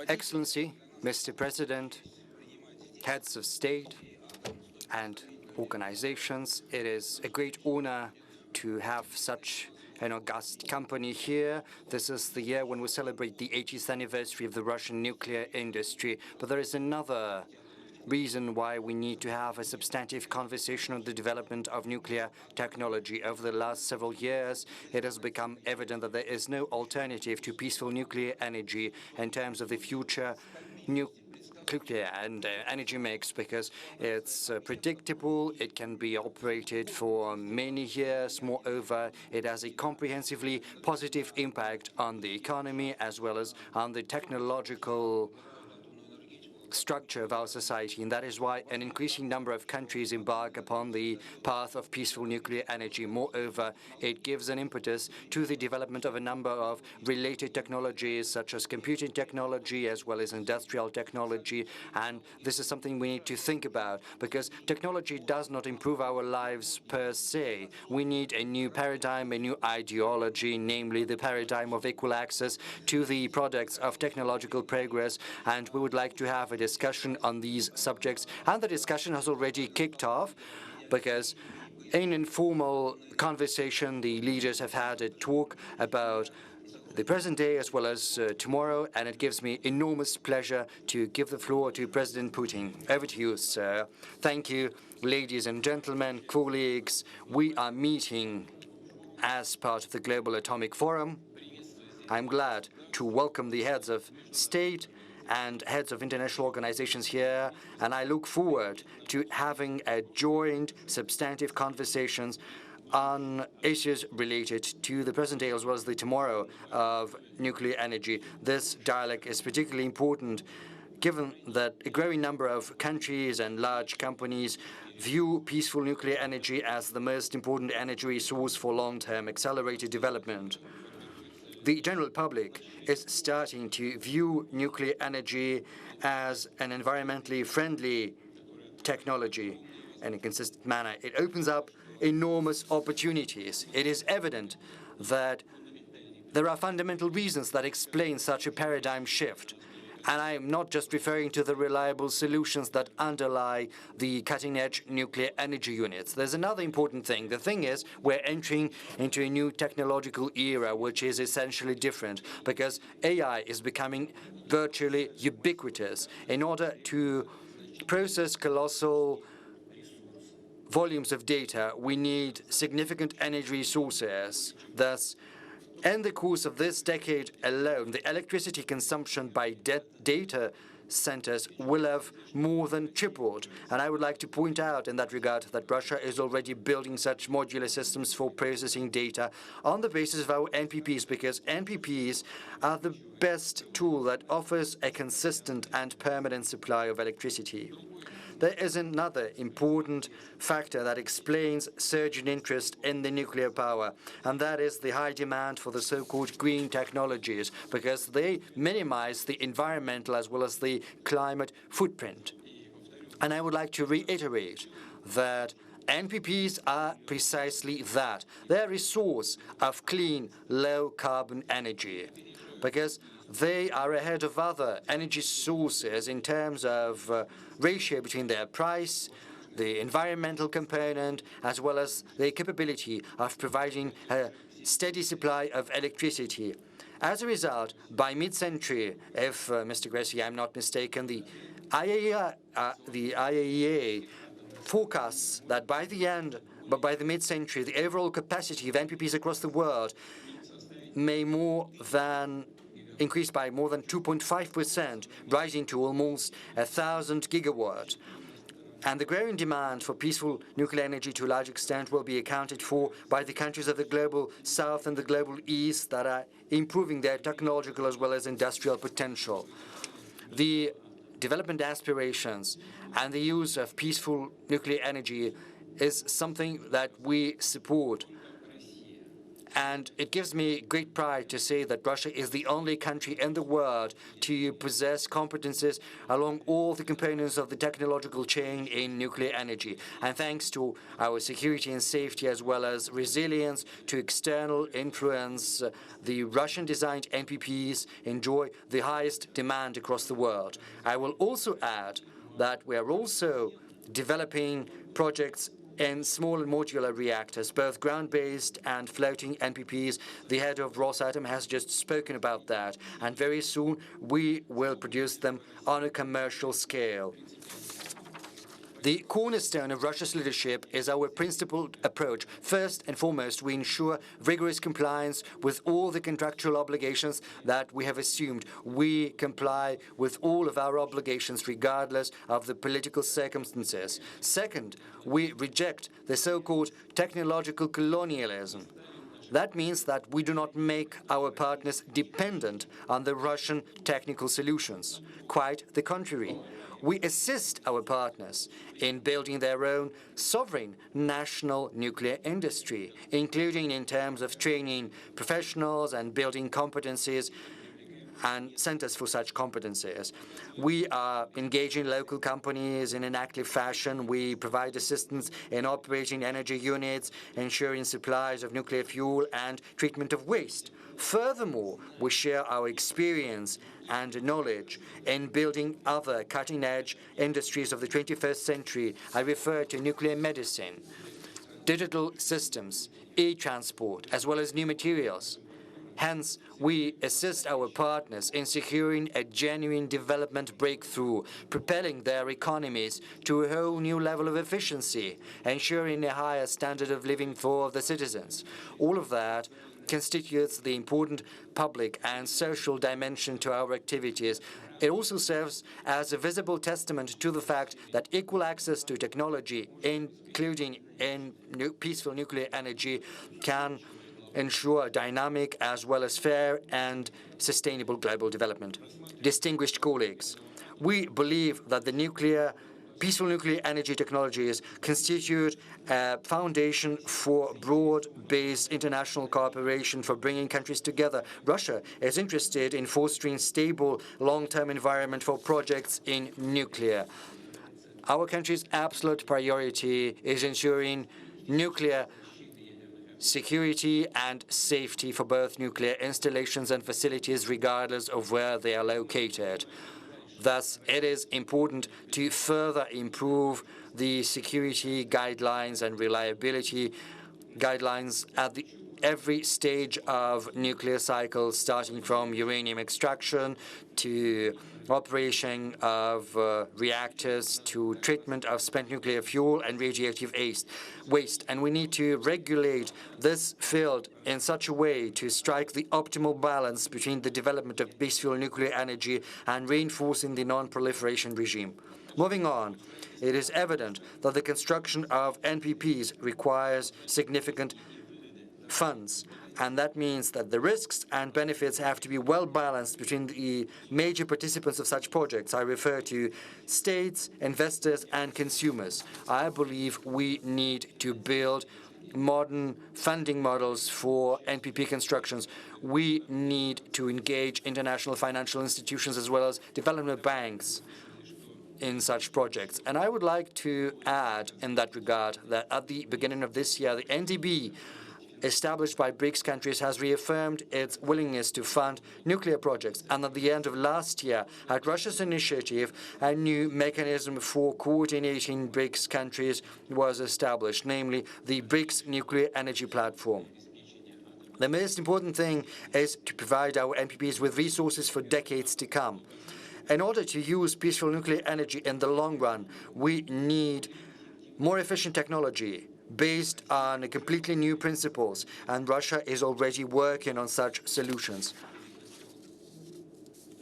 Excellency, Mr. President, heads of state and organizations, it is a great honor to have such an august company here. This is the year when we celebrate the 80th anniversary of the Russian nuclear industry. But there is another reason why we need to have a substantive conversation on the development of nuclear technology. Over the last several years, it has become evident that there is no alternative to peaceful nuclear energy in terms of the future nuclear and energy mix, because it's predictable, it can be operated for many years. Moreover, it has a comprehensively positive impact on the economy as well as on the technological structure of our society, and that is why an increasing number of countries embark upon the path of peaceful nuclear energy. Moreover, it gives an impetus to the development of a number of related technologies, such as computing technology as well as industrial technology, and this is something we need to think about, because technology does not improve our lives per se. We need a new paradigm, a new ideology, namely the paradigm of equal access to the products of technological progress, and we would like to have a discussion on these subjects, and the discussion has already kicked off, because in informal conversation the leaders have had a talk about the present day as well as tomorrow, and it gives me enormous pleasure to give the floor to President Putin. Over to you, sir. Thank you, ladies and gentlemen, colleagues. We are meeting as part of the Global Atomic Forum. I'm glad to welcome the heads of state and heads of international organizations here, and I look forward to having a joint substantive conversations on issues related to the present day as well as the tomorrow of nuclear energy. This dialogue is particularly important given that a growing number of countries and large companies view peaceful nuclear energy as the most important energy resource for long-term accelerated development. The general public is starting to view nuclear energy as an environmentally friendly technology in a consistent manner. It opens up enormous opportunities. It is evident that there are fundamental reasons that explain such a paradigm shift. And I am not just referring to the reliable solutions that underlie the cutting-edge nuclear energy units. There's another important thing. The thing is, we're entering into a new technological era, which is essentially different, because AI is becoming virtually ubiquitous. In order to process colossal volumes of data, we need significant energy resources. Thus, in the course of this decade alone, the electricity consumption by data centers will have more than tripled. And I would like to point out in that regard that Russia is already building such modular systems for processing data on the basis of our NPPs, because NPPs are the best tool that offers a consistent and permanent supply of electricity. There is another important factor that explains surge in interest in the nuclear power, and that is the high demand for the so-called green technologies, because they minimize the environmental as well as the climate footprint. And I would like to reiterate that NPPs are precisely that. They're a source of clean, low-carbon energy, because they are ahead of other energy sources in terms of ratio between their price, the environmental component, as well as the capability of providing a steady supply of electricity. As a result, by mid-century, if Mr. Gressy, I'm not mistaken, the IAEA forecasts that by the mid-century, the overall capacity of NPPs across the world may increased by more than 2.5%, rising to almost 1,000 gigawatts. And the growing demand for peaceful nuclear energy to a large extent will be accounted for by the countries of the global south and the global east that are improving their technological as well as industrial potential. The development aspirations and the use of peaceful nuclear energy is something that we support. And it gives me great pride to say that Russia is the only country in the world to possess competences along all the components of the technological chain in nuclear energy. And thanks to our security and safety as well as resilience to external influence, the Russian-designed NPPs enjoy the highest demand across the world. I will also add that we are also developing projects in small and modular reactors, both ground-based and floating NPPs. The head of Rosatom has just spoken about that, and very soon we will produce them on a commercial scale. The cornerstone of Russia's leadership is our principled approach. First and foremost, we ensure rigorous compliance with all the contractual obligations that we have assumed. We comply with all of our obligations regardless of the political circumstances. Second, we reject the so-called technological colonialism. That means that we do not make our partners dependent on the Russian technical solutions. Quite the contrary. We assist our partners in building their own sovereign national nuclear industry, including in terms of training professionals and building competencies and centers for such competencies. We are engaging local companies in an active fashion. We provide assistance in operating energy units, ensuring supplies of nuclear fuel and treatment of waste. Furthermore, we share our experience and knowledge in building other cutting-edge industries of the 21st century. I refer to nuclear medicine, digital systems, e-transport, as well as new materials. Hence, we assist our partners in securing a genuine development breakthrough, propelling their economies to a whole new level of efficiency, ensuring a higher standard of living for the citizens. All of that constitutes the important public and social dimension to our activities. It also serves as a visible testament to the fact that equal access to technology, including in peaceful nuclear energy, can ensure dynamic as well as fair and sustainable global development. Distinguished colleagues, we believe that the peaceful nuclear energy technologies constitute a foundation for broad-based international cooperation for bringing countries together. Russia is interested in fostering stable, long-term environment for projects in nuclear. Our country's absolute priority is ensuring nuclear security and safety for both nuclear installations and facilities, regardless of where they are located. Thus, it is important to further improve the security guidelines and reliability guidelines at every stage of nuclear cycle, starting from uranium extraction to operation of reactors to treatment of spent nuclear fuel and radioactive waste. And we need to regulate this field in such a way to strike the optimal balance between the development of peaceful nuclear energy and reinforcing the non-proliferation regime. Moving on, it is evident that the construction of NPPs requires significant funds, and that means that the risks and benefits have to be well balanced between the major participants of such projects. I refer to states, investors, and consumers. I believe we need to build modern funding models for NPP constructions. We need to engage international financial institutions as well as development banks in such projects. And I would like to add in that regard that at the beginning of this year, the NDB established by BRICS countries has reaffirmed its willingness to fund nuclear projects, and at the end of last year, at Russia's initiative, a new mechanism for coordinating BRICS countries was established, namely the BRICS Nuclear Energy Platform. The most important thing is to provide our NPPs with resources for decades to come. In order to use peaceful nuclear energy in the long run, we need more efficient technology based on completely new principles, and Russia is already working on such solutions.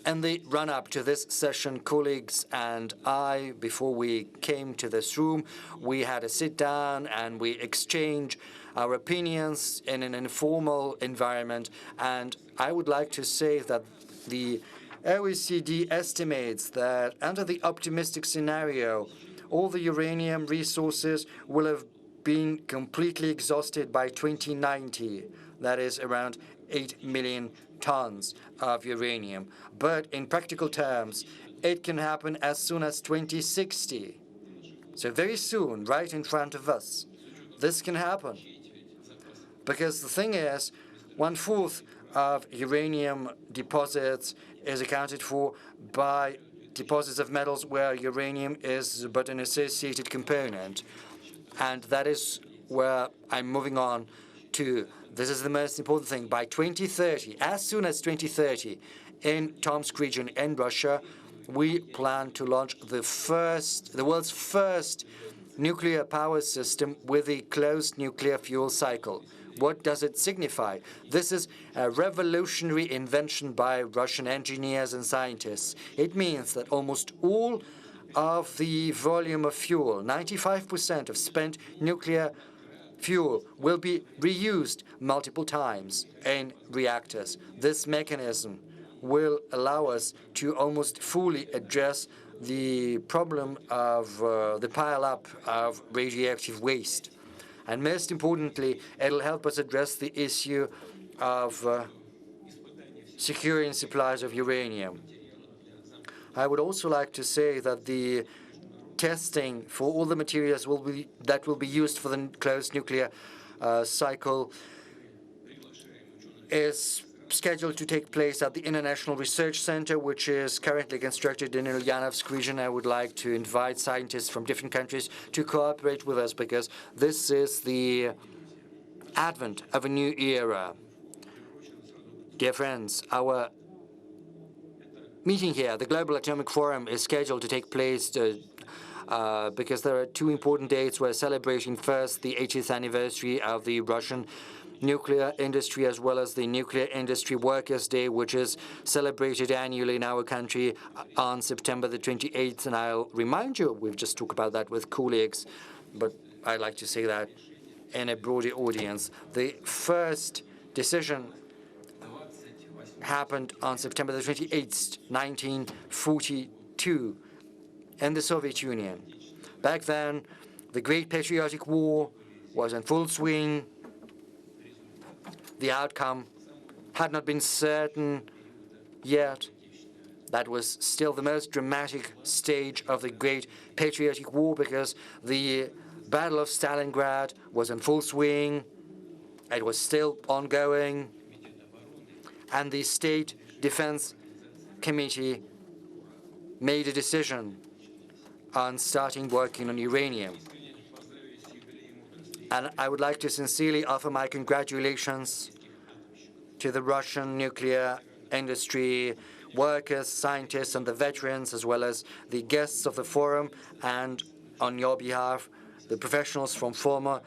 In the run-up to this session, colleagues and I, before we came to this room, we had a sit-down and we exchanged our opinions in an informal environment, and I would like to say that the OECD estimates that under the optimistic scenario, all the uranium resources will have been completely exhausted by 2090. that is around 8 million tons of uranium. But in practical terms, it can happen as soon as 2060. So very soon, right in front of us, this can happen. Because the thing is, 1/4 of uranium deposits is accounted for by deposits of metals where uranium is but an associated component. And that is where I'm moving on to. This is the most important thing. By 2030, as soon as 2030, in Tomsk region in Russia, we plan to launch the world's first nuclear power system with a closed nuclear fuel cycle. What does it signify? This is a revolutionary invention by Russian engineers and scientists. It means that almost all of the volume of fuel, 95% of spent nuclear fuel, will be reused multiple times in reactors. This mechanism will allow us to almost fully address the problem of the pile-up of radioactive waste. And most importantly, it'll help us address the issue of securing supplies of uranium. I would also like to say that the testing for all the materials that will be used for the closed nuclear cycle is scheduled to take place at the International Research Center, which is currently constructed in Ulyanovsk region. I would like to invite scientists from different countries to cooperate with us, because this is the advent of a new era. Dear friends, our meeting here, the Global Atomic Forum, is scheduled to take place because there are two important dates. We're celebrating first the 80th anniversary of the Russian nuclear industry, as well as the Nuclear Industry Workers' Day, which is celebrated annually in our country on September the 28th. And I'll remind you, we've just talked about that with colleagues, but I'd like to say that in a broader audience. The first decision happened on September the 28th, 1942, in the Soviet Union. Back then, the Great Patriotic War was in full swing. The outcome had not been certain yet. That was still the most dramatic stage of the Great Patriotic War, because the Battle of Stalingrad was in full swing. It was still ongoing. And the State Defense Committee made a decision on starting working on uranium. And I would like to sincerely offer my congratulations to the Russian nuclear industry workers, scientists, and the veterans, as well as the guests of the forum, and on your behalf, the professionals from former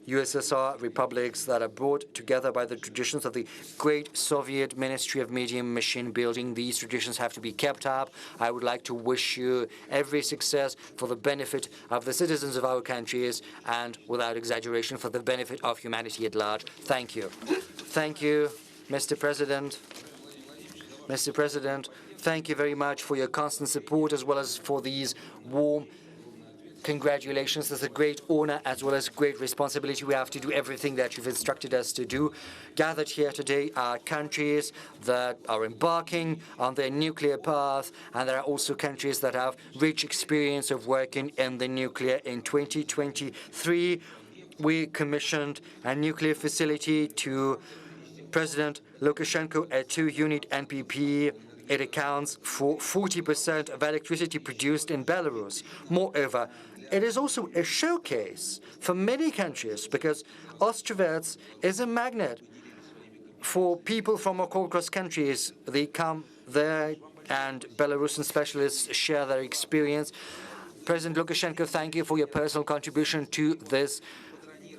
USSR republics that are brought together by the traditions of the great Soviet Ministry of Medium Machine Building. These traditions have to be kept up. I would like to wish you every success for the benefit of the citizens of our countries, and without exaggeration, for the benefit of humanity at large. Thank you. Thank you, Mr. President. Mr. President, thank you very much for your constant support, as well as for these warm congratulations. It's a great honor as well as great responsibility. We have to do everything that you've instructed us to do. Gathered here today are countries that are embarking on their nuclear path, and there are also countries that have rich experience of working in the nuclear. In 2023, we commissioned a nuclear facility to President Lukashenko, a 2-unit NPP. It accounts for 40% of electricity produced in Belarus. Moreover, it is also a showcase for many countries, because Ostrovets is a magnet for people from all across countries. They come there, and Belarusian specialists share their experience. President Lukashenko, thank you for your personal contribution to this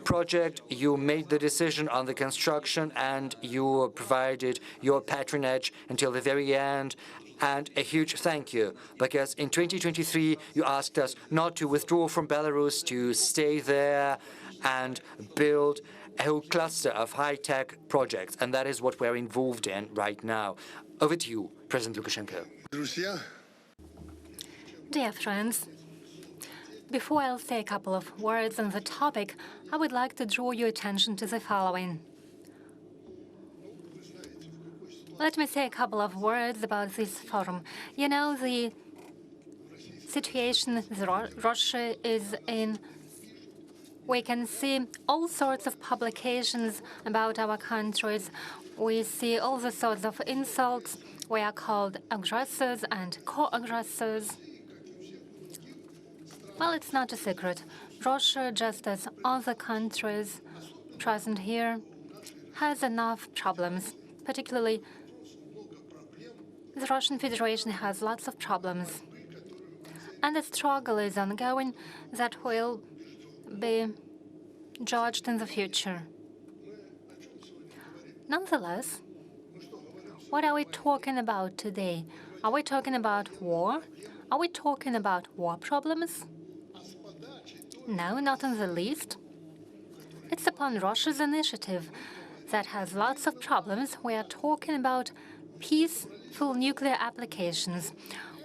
project. You made the decision on the construction, and you provided your patronage until the very end. And a huge thank you, because in 2023 you asked us not to withdraw from Belarus, to stay there and build a whole cluster of high-tech projects, and that is what we're involved in right now. Over to you, President Lukashenko. Dear friends, before I'll say a couple of words on the topic, I would like to draw your attention to the following. Let me say a couple of words about this forum. You know, the situation Russia is in, we can see all sorts of publications about our countries. We see all the sorts of insults. We are called aggressors and co-aggressors. Well, it's not a secret. Russia, just as other countries present here, has enough problems. Particularly, the Russian Federation has lots of problems. And the struggle is ongoing that will be judged in the future. Nonetheless, what are we talking about today? Are we talking about war? Are we talking about war problems? No, not in the least. It's upon Russia's initiative that has lots of problems. We are talking about peaceful nuclear applications.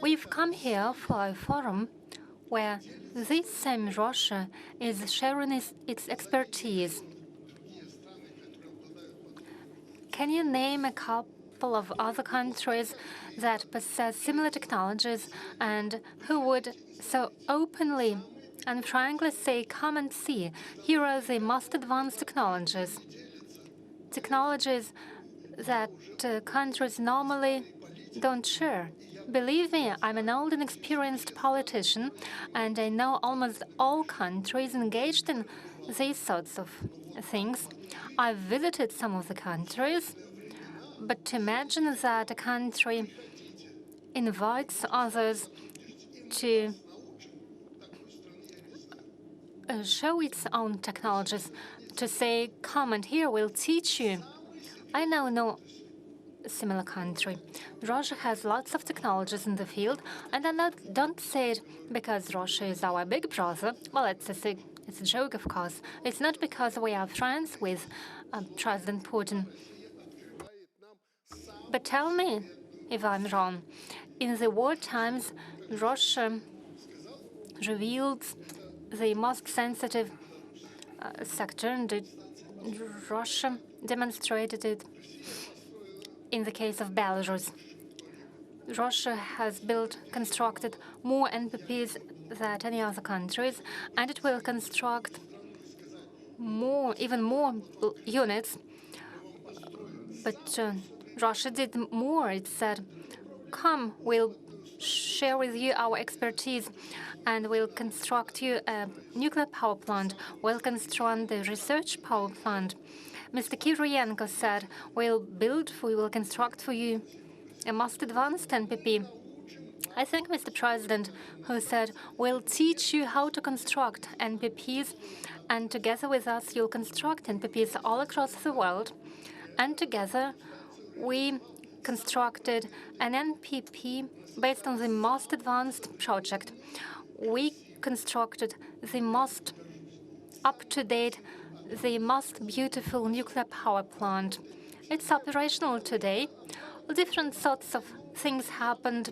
We've come here for a forum where this same Russia is sharing its expertise. Can you name a couple of other countries that possess similar technologies and who would so openly and frankly say, come and see, here are the most advanced technologies. Technologies that countries normally don't share. Believe me, I'm an old and experienced politician, and I know almost all countries engaged in these sorts of things. I've visited some of the countries, but to imagine that a country invites others to show its own technologies, to say, come and here, we'll teach you. I know no similar country. Russia has lots of technologies in the field, and I don't say it because Russia is our big brother. Well, it's a joke, of course. It's not because we are friends with President Putin. But tell me if I'm wrong. In the war times, Russia revealed the most sensitive sector, and Russia demonstrated it in the case of Belarus. Russia has constructed more NPPs than any other countries, and it will construct even more units. But Russia did more. It said, come, we'll share with you our expertise, and we'll construct you a nuclear power plant. We'll construct the research power plant. Mr. Kirienko said, we will construct for you a most advanced NPP. I thank Mr. President, who said, we'll teach you how to construct NPPs, and together with us, you'll construct NPPs all across the world. And together, we constructed an NPP based on the most advanced project. We constructed the most up-to-date, the most beautiful nuclear power plant. It's operational today. Different sorts of things happened.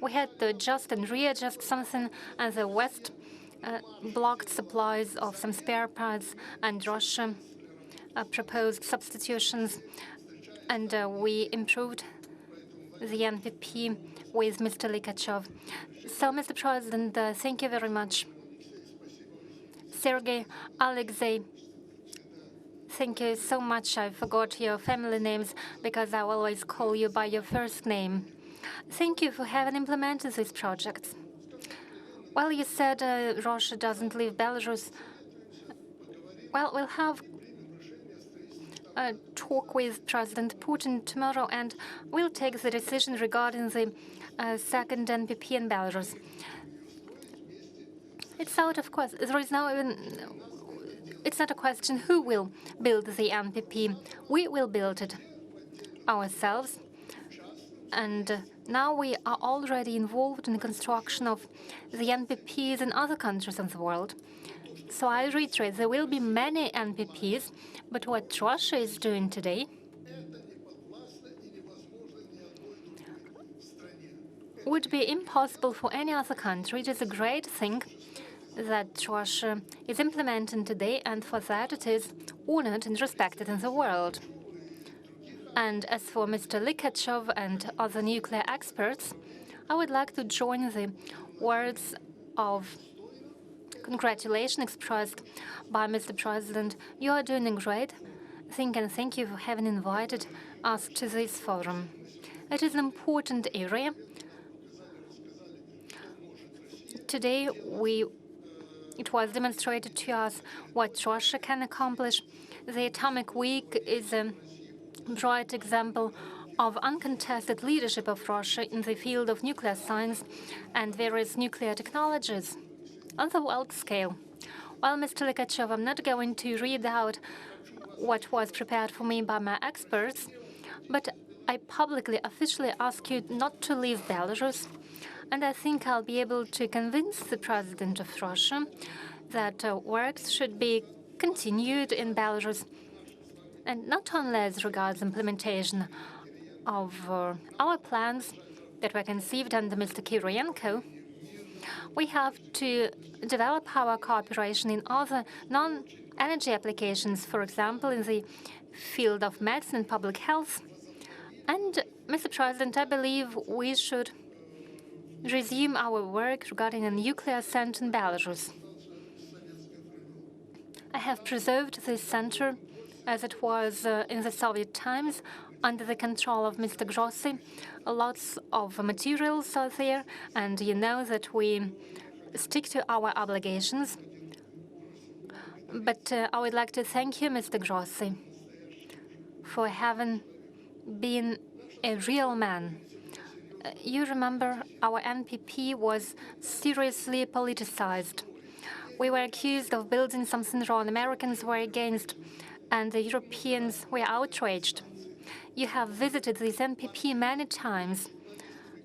We had to adjust and readjust something, and the West blocked supplies of some spare parts, and Russia proposed substitutions, and we improved the NPP with Mr. Likachev. So, Mr. President, thank you very much. Sergei, Alexei, thank you so much. I forgot your family names because I always call you by your first name. Thank you for having implemented this project. Well, you said Russia doesn't leave Belarus. Well, we'll have a talk with President Putin tomorrow, and we'll take the decision regarding the second NPP in Belarus. It's out of question. There is now even. It's not a question who will build the NPP. We will build it ourselves. And now we are already involved in the construction of the NPPs in other countries in the world. So I reiterate, there will be many NPPs, but what Russia is doing today would be impossible for any other country. It is a great thing that Russia is implementing today, and for that it is honored and respected in the world. And as for Mr. Likachov and other nuclear experts, I would like to join the words of congratulations expressed by Mr. President. You are doing great. Thank you for having invited us to this forum. It is an important area. Today, it was demonstrated to us what Russia can accomplish. The Atomic Week is a bright example of uncontested leadership of Russia in the field of nuclear science and various nuclear technologies on the world scale. Well, Mr. Likachov, I'm not going to read out what was prepared for me by my experts, but I publicly, officially ask you not to leave Belarus. And I think I'll be able to convince the President of Russia that works should be continued in Belarus, and not only as regards implementation of our plans that were conceived under Mr. Kirienko. We have to develop our cooperation in other non-energy applications, for example, in the field of medicine and public health. And, Mr. President, I believe we should resume our work regarding a nuclear center in Belarus. I have preserved this center as it was in the Soviet times under the control of Mr. Grossi. Lots of materials are there, and you know that we stick to our obligations. But I would like to thank you, Mr. Grossi, for having been a real man. You remember our NPP was seriously politicized. We were accused of building something wrong. Americans were against, and the Europeans were outraged. You have visited this NPP many times,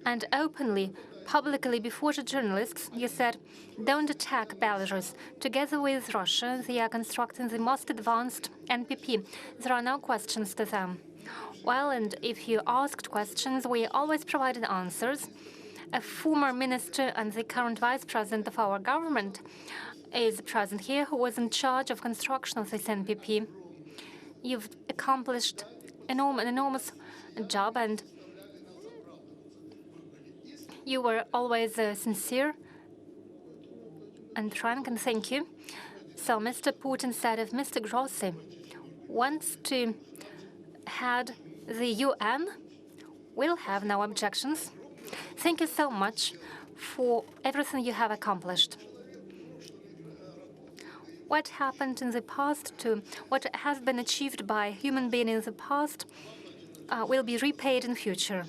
and openly, publicly before the journalists, you said, don't attack Belarus. Together with Russia, they are constructing the most advanced NPP. There are no questions to them. Well, and if you asked questions, we always provided answers. A former minister and the current vice president of our government is present here, who was in charge of construction of this NPP. You've accomplished an enormous job, and you were always sincere and frank, and thank you. So Mr. Putin said if Mr. Grossi wants to head the UN, we'll have no objections. Thank you so much for everything you have accomplished. What happened in the past to what has been achieved by human beings in the past will be repaid in future.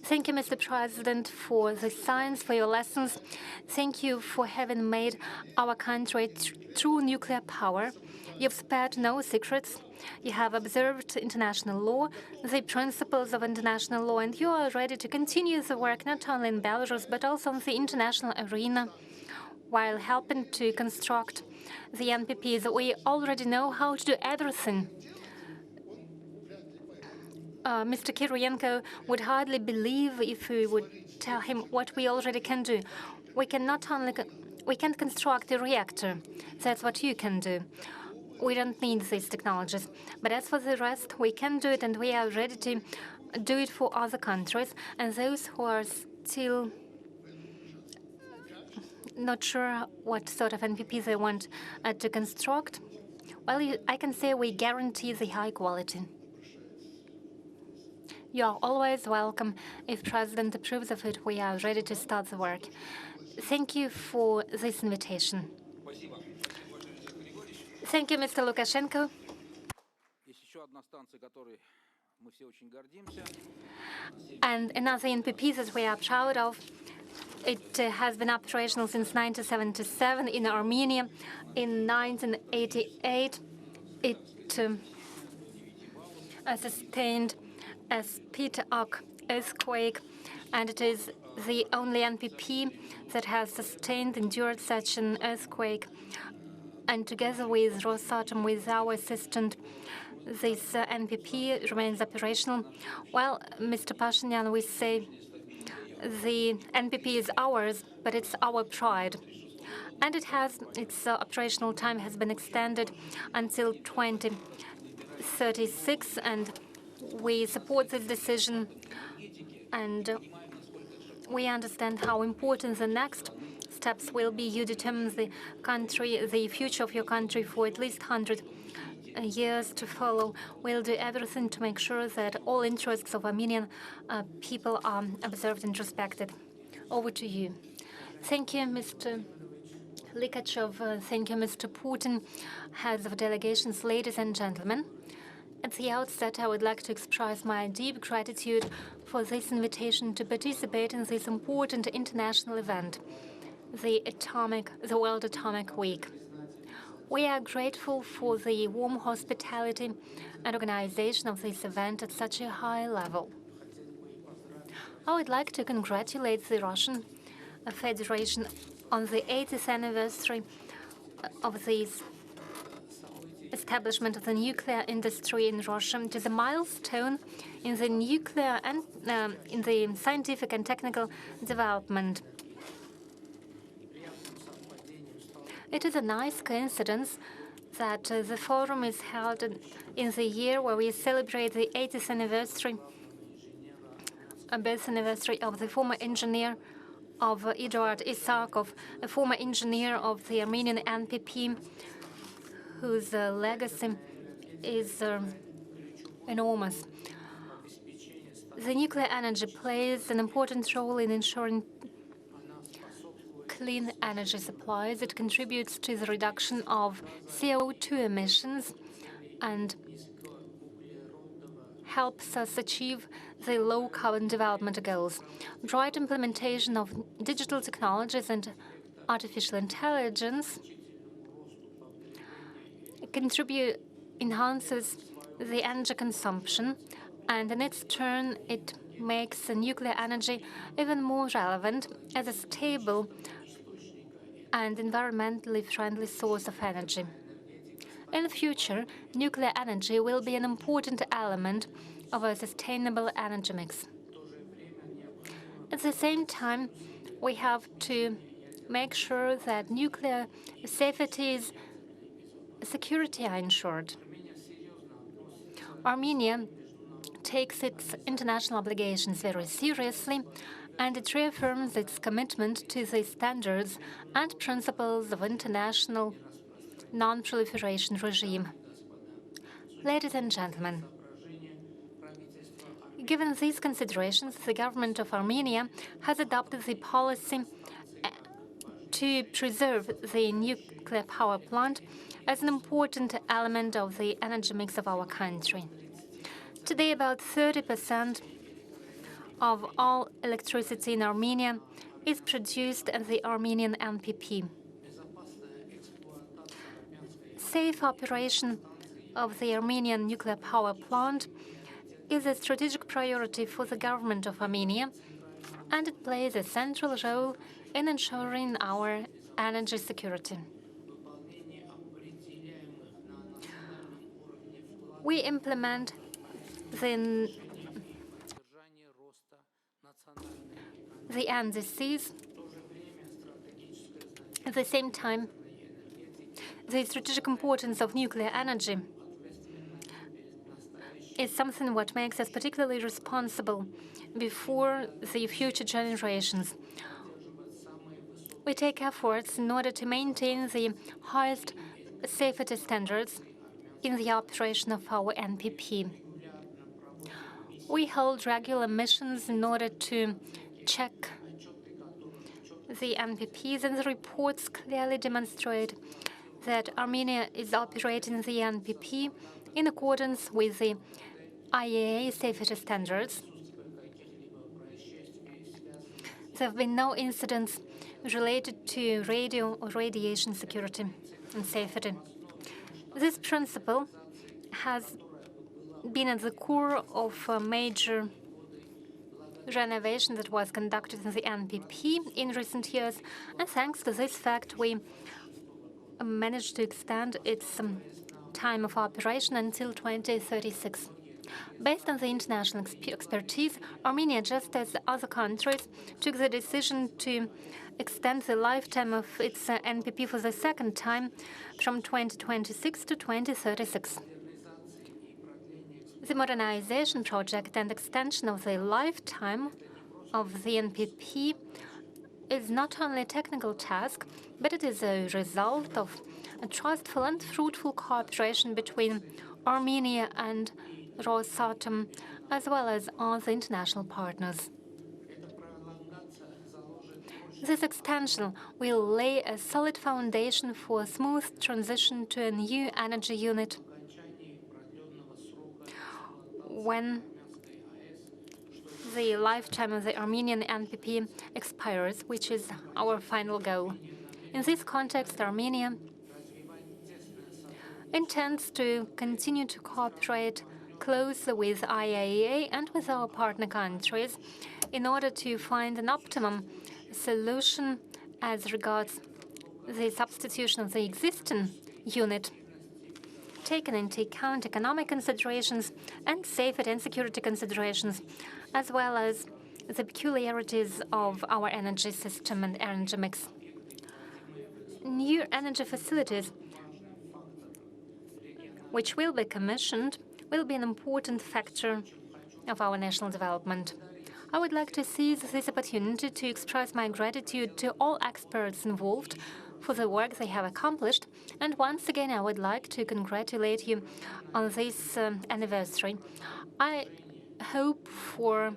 Thank you, Mr. President, for the science, for your lessons. Thank you for having made our country true nuclear power. You've spared no secrets. You have observed international law, the principles of international law, and you are ready to continue the work not only in Belarus but also in the international arena, while helping to construct the NPPs. We already know how to do everything. Mr. Kirienko would hardly believe if we would tell him what we already can do. We can't construct a reactor. That's what you can do. We don't need these technologies. But as for the rest, we can do it, and we are ready to do it for other countries. And those who are still not sure what sort of NPP they want to construct, well, I can say we guarantee the high quality. You are always welcome. If President approves of it, we are ready to start the work. Thank you for this invitation. Thank you, Mr. Lukashenko. And another NPP that we are proud of. It has been operational since 1977 in Armenia. In 1988, it sustained a spit-arc earthquake, and it is the only NPP that has endured such an earthquake. And together with Rosatom, with our assistant, this NPP remains operational. Well, Mr. Pashinyan, we say the NPP is ours, but it's our pride. And its operational time has been extended until 2036, and We support this decision, and we understand how important the next steps will be. You determine the future of your country for at least 100 years to follow. We'll do everything to make sure that all interests of Armenian people are observed and respected. Over to you. Thank you, Mr. Likachev. Thank you, Mr. Putin, heads of delegations, ladies and gentlemen. At the outset, I would like to express my deep gratitude for this invitation to participate in this important international event, the World Atomic Week. We are grateful for the warm hospitality and organization of this event at such a high level. I would like to congratulate the Russian Federation on the 80th anniversary of the establishment of the nuclear industry in Russia. It is a milestone in the nuclear and in the scientific and technical development. It is a nice coincidence that the forum is held in the year where we celebrate the 80th anniversary, birth anniversary of the former engineer of Eduard Isakov, a former engineer of the Armenian NPP, whose legacy is enormous. The nuclear energy plays an important role in ensuring clean energy supplies. It contributes to the reduction of CO2 emissions and helps us achieve the low-carbon development goals. Right implementation of digital technologies and artificial intelligence enhances the energy consumption, and in its turn, it makes nuclear energy even more relevant as a stable and environmentally friendly source of energy. In the future, nuclear energy will be an important element of a sustainable energy mix. At the same time, we have to make sure that nuclear safety's security are ensured. Armenia takes its international obligations very seriously, and it reaffirms its commitment to the standards and principles of international non-proliferation regime. Ladies and gentlemen, given these considerations, the government of Armenia has adopted the policy to preserve the nuclear power plant as an important element of the energy mix of our country. Today, about 30% of all electricity in Armenia is produced at the Armenian NPP. Safe operation of the Armenian nuclear power plant is a strategic priority for the government of Armenia, and it plays a central role in ensuring our energy security. We implement the NDCs. At the same time, the strategic importance of nuclear energy is something what makes us particularly responsible before the future generations. We take efforts in order to maintain the highest safety standards in the operation of our NPP. We hold regular missions in order to check the NPPs, and the reports clearly demonstrate that Armenia is operating the NPP in accordance with the IAEA safety standards. There have been no incidents related to radio or radiation security and safety. This principle has been at the core of a major renovation that was conducted in the NPP in recent years, and thanks to this fact, we managed to extend its time of operation until 2036. Based on the international expertise, Armenia, just as other countries, took the decision to extend the lifetime of its NPP for the second time from 2026 to 2036. The modernization project and extension of the lifetime of the NPP is not only a technical task, but it is a result of a trustful and fruitful cooperation between Armenia and Rosatom, as well as other international partners. This extension will lay a solid foundation for a smooth transition to a new energy unit when the lifetime of the Armenian NPP expires, which is our final goal. In this context, Armenia intends to continue to cooperate closely with IAEA and with our partner countries in order to find an optimum solution as regards the substitution of the existing unit, taken into account economic considerations and safety and security considerations, as well as the peculiarities of our energy system and energy mix. New energy facilities, which will be commissioned, will be an important factor of our national development. I would like to seize this opportunity to express my gratitude to all experts involved for the work they have accomplished, and once again I would like to congratulate you on this anniversary. I hope for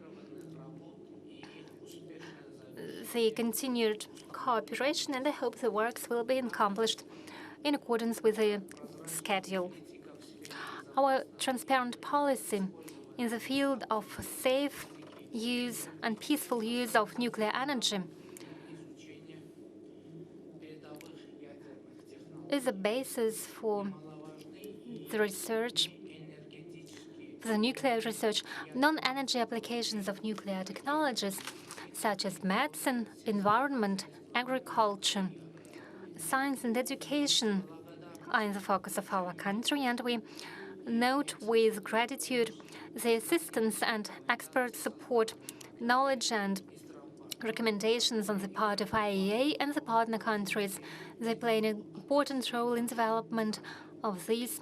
the continued cooperation, and I hope the works will be accomplished in accordance with the schedule. Our transparent policy in the field of safe use and peaceful use of nuclear energy is a basis for the research, for the nuclear research. Non-energy applications of nuclear technologies, such as medicine, environment, agriculture, science and education, are in the focus of our country, and we note with gratitude the assistance and expert support, knowledge and recommendations on the part of IAEA and the partner countries. They play an important role in development of these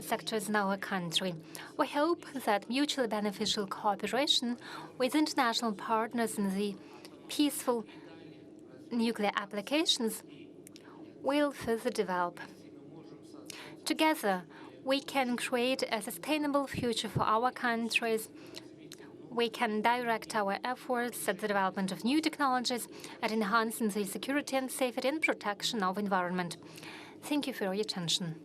sectors in our country. We hope that mutually beneficial cooperation with international partners in the peaceful nuclear applications will further develop. Together, we can create a sustainable future for our countries. We can direct our efforts at the development of new technologies and enhancing the security and safety and protection of environment. Thank you for your attention.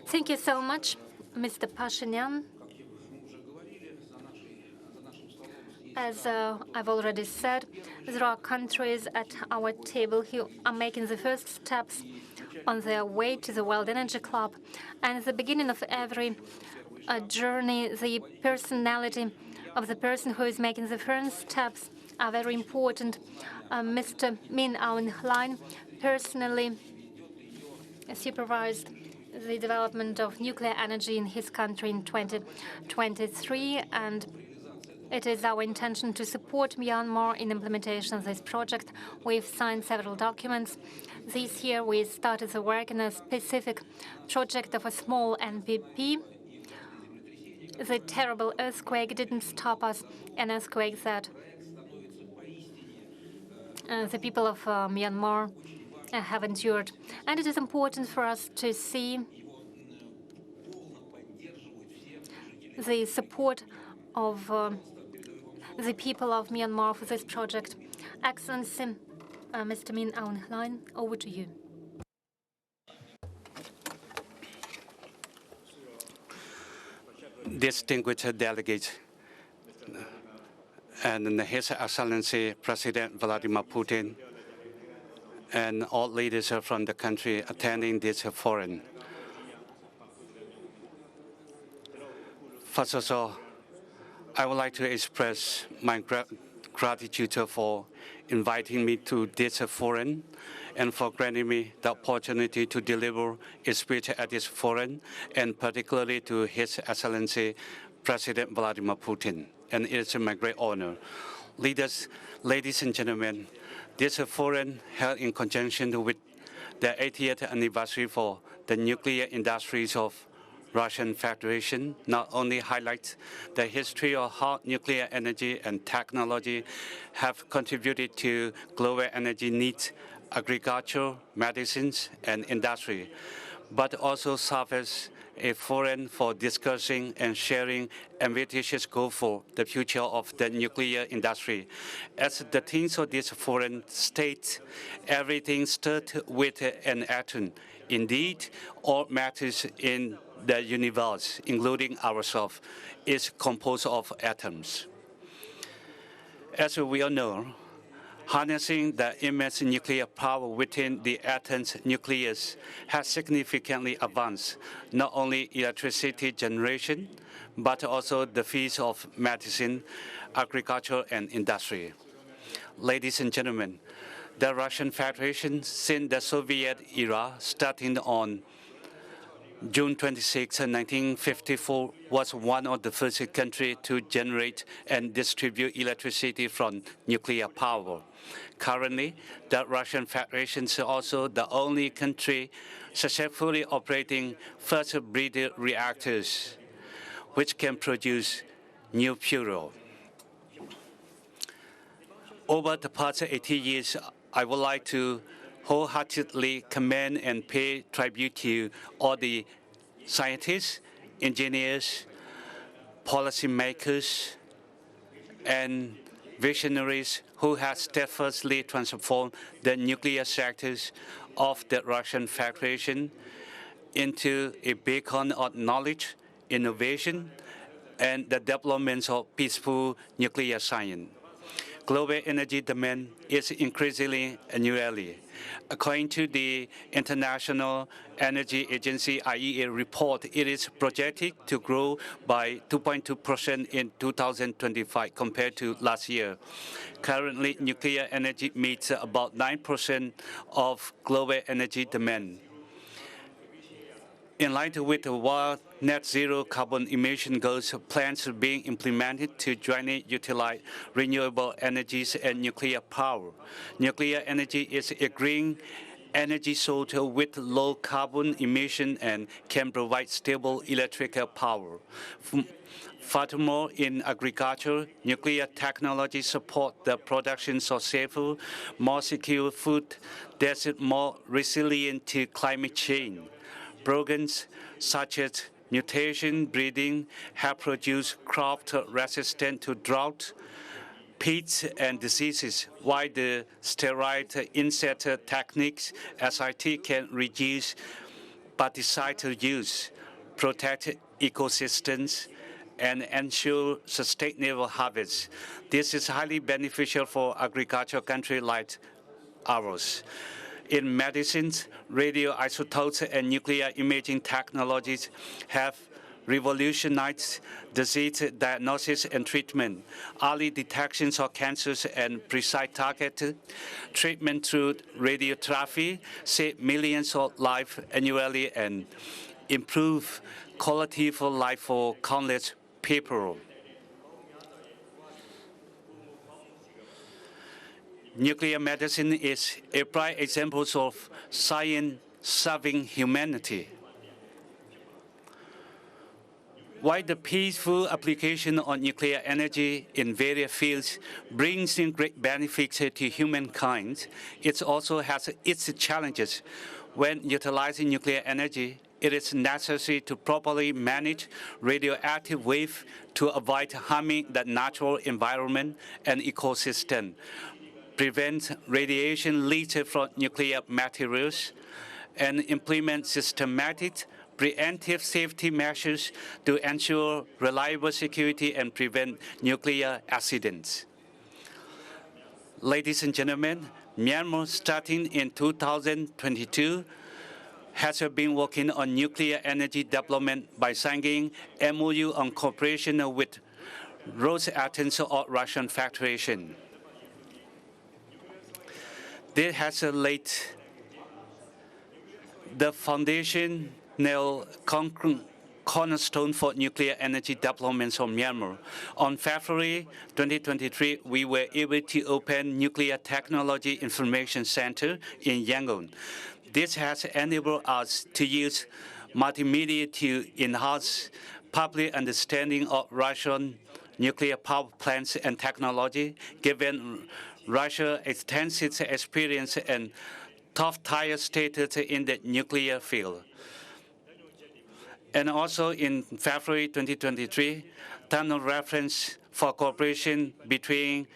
Thank you so much, Mr. Pashinyan. As I've already said, there are countries at our table who are making the first steps on their way to the World Energy Club. And at the beginning of every journey, the personality of the person who is making the first steps are very important. Mr. Min Aung Hlaing personally supervised the development of nuclear energy in his country in 2023, and it is our intention to support Myanmar in implementation of this project. We've signed several documents. This year we started the work in a specific project of a small NPP. The terrible earthquake didn't stop us, an earthquake that the people of Myanmar have endured. And it is important for us to see the support of the people of Myanmar for this project. Excellency, Mr. Min Aung Hlaing, over to you. Distinguished delegates and His Excellency President Vladimir Putin and all leaders from the country attending this forum. First of all, I would like to express my gratitude for inviting me to this forum and for granting me the opportunity to deliver a speech at this forum, and particularly to His Excellency President Vladimir Putin. And it is my great honor. Leaders, ladies and gentlemen, this forum held in conjunction with the 80th anniversary for the nuclear industries of Russian Federation not only highlights the history of how nuclear energy and technology have contributed to global energy needs, agriculture, medicines, and industry, but also serve as a forum for discussing and sharing ambitious goals for the future of the nuclear industry. As the themes of this forum state, everything starts with an atom. Indeed, all matters in the universe, including ourselves, is composed of atoms. As we all know, harnessing the immense nuclear power within the atom's nucleus has significantly advanced not only electricity generation, but also the fields of medicine, agriculture, and industry. Ladies and gentlemen, the Russian Federation, since the Soviet era, starting on June 26, 1954, was one of the first countries to generate and distribute electricity from nuclear power. Currently, the Russian Federation is also the only country successfully operating first breeder reactors, which can produce new fuel. Over the past 80 years, I would like to wholeheartedly commend and pay tribute to all the scientists, engineers, policymakers, and visionaries who have steadfastly transformed the nuclear sectors of the Russian Federation into a beacon of knowledge, innovation, and the development of peaceful nuclear science. Global energy demand is increasingly annually. According to the International Energy Agency IAEA report, it is projected to grow by 2.2% in 2025 compared to last year. Currently, nuclear energy meets about 9% of global energy demand. In line with the world net zero carbon emission goals, plans are being implemented to jointly utilize renewable energies and nuclear power. Nuclear energy is a green energy source with low carbon emission and can provide stable electrical power. Furthermore, in agriculture, nuclear technology supports the production of safer, more secure food that is more resilient to climate change. Programs such as mutation breeding have produced crops resistant to drought, pests, and diseases, while the steroid insect techniques, SIT, can reduce pesticide use, protect ecosystems, and ensure sustainable harvests. This is highly beneficial for agricultural countries like ours. In medicines, radioisotopes and nuclear imaging technologies have revolutionized disease diagnosis and treatment, early detections of cancers, and precise targeted treatment through radiotherapy save millions of lives annually and improve quality of life for countless people. Nuclear medicine is a prime example of science serving humanity. While the peaceful application of nuclear energy in various fields brings in great benefits to humankind, it also has its challenges. When utilizing nuclear energy, it is necessary to properly manage radioactive waste to avoid harming the natural environment and ecosystem, prevent radiation leaks from nuclear materials, and implement systematic preemptive safety measures to ensure reliable security and prevent nuclear accidents. Ladies and gentlemen, Myanmar, starting in 2022, has been working on nuclear energy development by signing MOU on cooperation with Rosatoms of Russian Federation. This has laid the foundational cornerstone for nuclear energy development of Myanmar. On February 2023, we were able to open Nuclear Technology Information Center in Yangon. This has enabled us to use multimedia to enhance public understanding of Russian nuclear power plants and technology, given Russia's extensive experience and top-tier status in the nuclear field. And also in February 2023, term of reference for cooperation between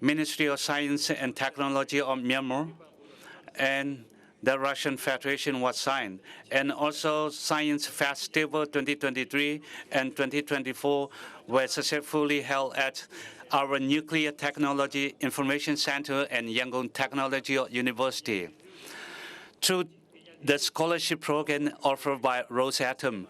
Ministry of Science and Technology of Myanmar and the Russian Federation was signed. And also Science Festival 2023 and 2024 were successfully held at our Nuclear Technology Information Center and Yangon Technology University. Through the scholarship program offered by Rosatom,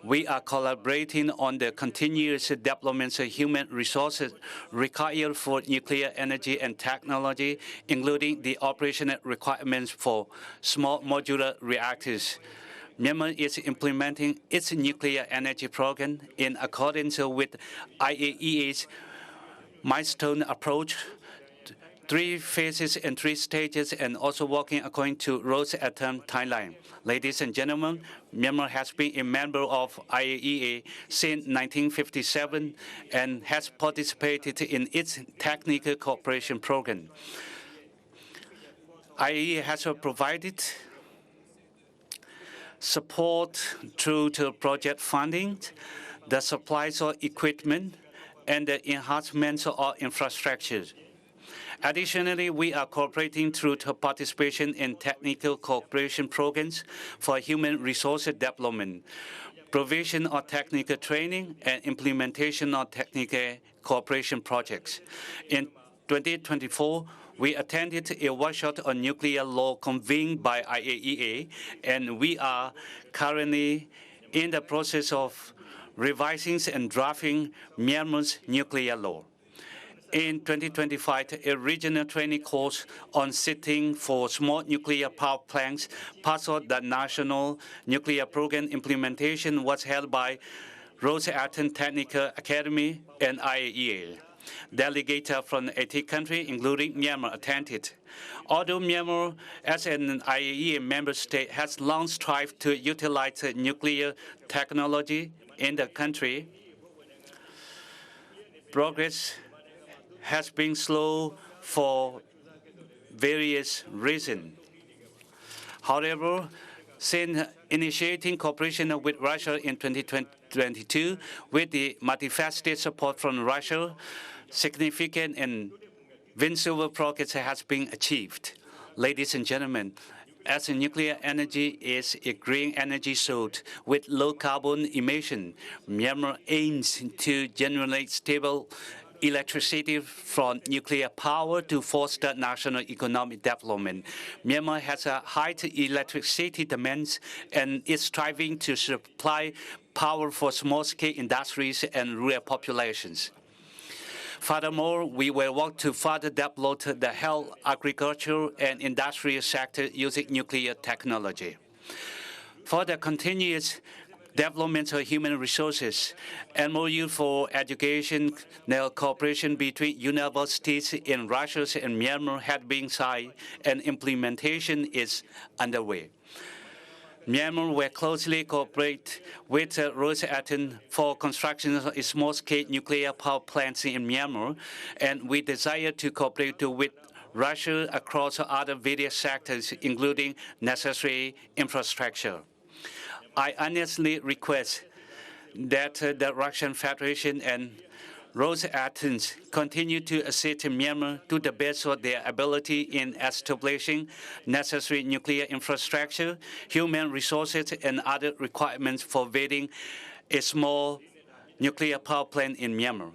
we are collaborating on the continuous development of human resources required for nuclear energy and technology, including the operational requirements for small modular reactors. Myanmar is implementing its nuclear energy program in accordance with IAEA's milestone approach, 3 phases and 3 stages, and also working according to Rosatom timeline. Ladies and gentlemen, Myanmar has been a member of IAEA since 1957 and has participated in its technical cooperation program. IAEA has provided support through the project funding, the supplies of equipment, and the enhancement of infrastructure. Additionally, we are cooperating through the participation in technical cooperation programs for human resource development, provision of technical training, and implementation of technical cooperation projects. In 2024, we attended a workshop on nuclear law convened by IAEA, and we are currently in the process of revising and drafting Myanmar's nuclear law. In 2025, a regional training course on sitting for small nuclear power plants, part of the National Nuclear Program implementation, was held by Rosatom Technical Academy and IAEA. Delegates from 80 countries, including Myanmar, attended. Although Myanmar, as an IAEA member state, has long strived to utilize nuclear technology in the country, progress has been slow for various reasons. However, since initiating cooperation with Russia in 2022, with the multifaceted support from Russia, significant and visible progress has been achieved. Ladies and gentlemen, as nuclear energy is a green energy source with low carbon emission, Myanmar aims to generate stable electricity from nuclear power to foster national economic development. Myanmar has a high electricity demands and is striving to supply power for small-scale industries and rural populations. Furthermore, we will work to further develop the health, agriculture, and industrial sector using nuclear technology. For the continuous development of human resources, MOU for educational cooperation between universities in Russia and Myanmar had been signed, and implementation is underway. Myanmar will closely cooperate with Rosatom for construction of small-scale nuclear power plants in Myanmar, and we desire to cooperate with Russia across other various sectors, including necessary infrastructure. I earnestly request that the Russian Federation and Rosatom continue to assist Myanmar to the best of their ability in establishing necessary nuclear infrastructure, human resources, and other requirements for building a small nuclear power plant in Myanmar.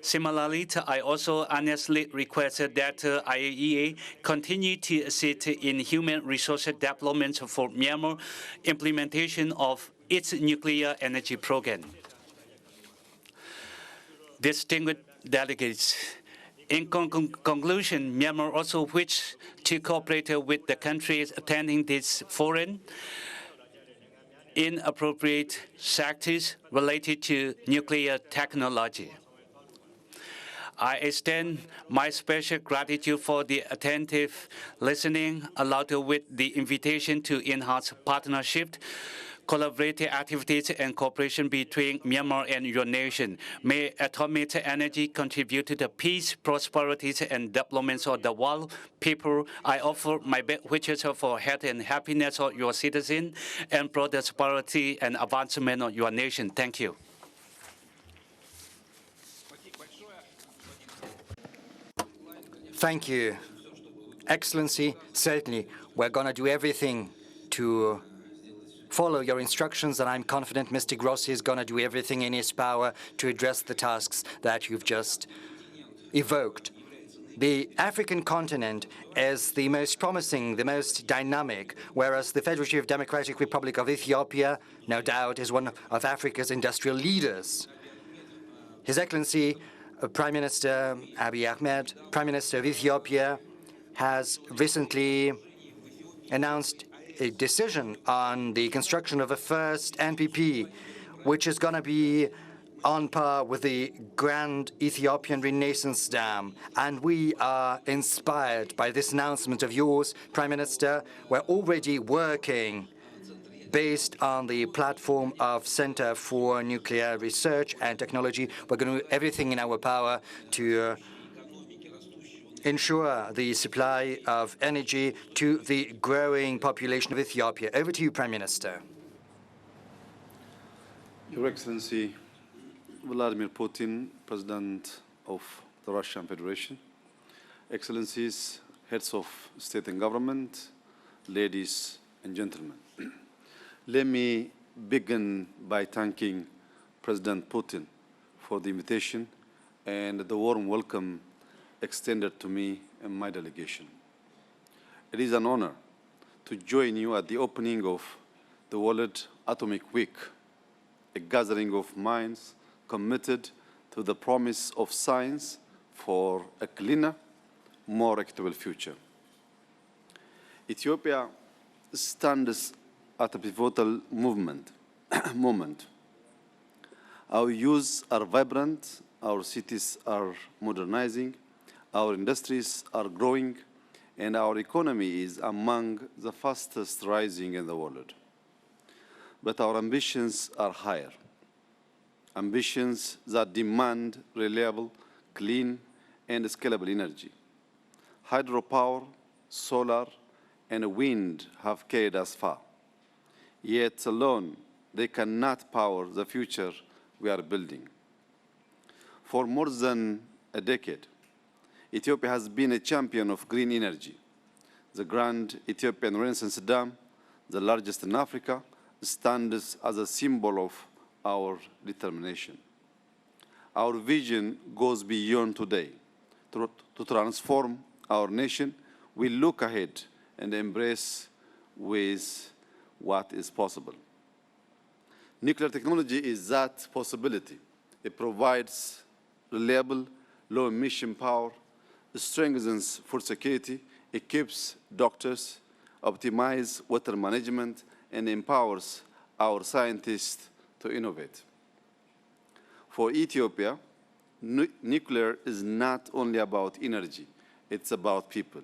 Similarly, I also earnestly request that IAEA continue to assist in human resource development for Myanmar implementation of its nuclear energy program. Distinguished delegates, in conclusion, Myanmar also wishes to cooperate with the countries attending this forum in appropriate sectors related to nuclear technology. I extend my special gratitude for the attentive listening, along with the invitation to enhance partnership, collaborative activities, and cooperation between Myanmar and your nation. May atomic energy contribute to the peace, prosperity, and development of the world. People, I offer my best wishes for health and happiness of your citizens and prosperity and advancement of your nation. Thank you. Thank you, Excellency. Certainly, we're going to do everything to follow your instructions, and I'm confident Mr. Grossi is going to do everything in his power to address the tasks that you've just evoked. The African continent is the most promising, the most dynamic, whereas the Federative Democratic Republic of Ethiopia, no doubt, is one of Africa's industrial leaders. His Excellency, Prime Minister Abiy Ahmed, Prime Minister of Ethiopia, has recently announced a decision on the construction of a first NPP, which is going to be on par with the Grand Ethiopian Renaissance Dam. And we are inspired by this announcement of yours, Prime Minister. We're already working based on the platform of Center for Nuclear Research and Technology. We're going to do everything in our power to ensure the supply of energy to the growing population of Ethiopia. Over to you, Prime Minister. Your Excellency, Vladimir Putin, President of the Russian Federation, Excellencies, Heads of State and Government, ladies and gentlemen. Let me begin by thanking President Putin for the invitation and the warm welcome extended to me and my delegation. It is an honor to join you at the opening of the World Atomic Week, a gathering of minds committed to the promise of science for a cleaner, more equitable future. Ethiopia stands at a pivotal moment. Our youths are vibrant, our cities are modernizing, our industries are growing, and our economy is among the fastest rising in the world. But our ambitions are higher. Ambitions that demand reliable, clean, and scalable energy. Hydropower, solar, and wind have carried us far. Yet alone, they cannot power the future we are building. For more than a decade, Ethiopia has been a champion of green energy. The Grand Ethiopian Renaissance Dam, the largest in Africa, stands as a symbol of our determination. Our vision goes beyond today. To transform our nation, we look ahead and embrace with what is possible. Nuclear technology is that possibility. It provides reliable, low-emission power, strengthens food security, equips doctors, optimizes water management, and empowers our scientists to innovate. For Ethiopia, nuclear is not only about energy, it's about people.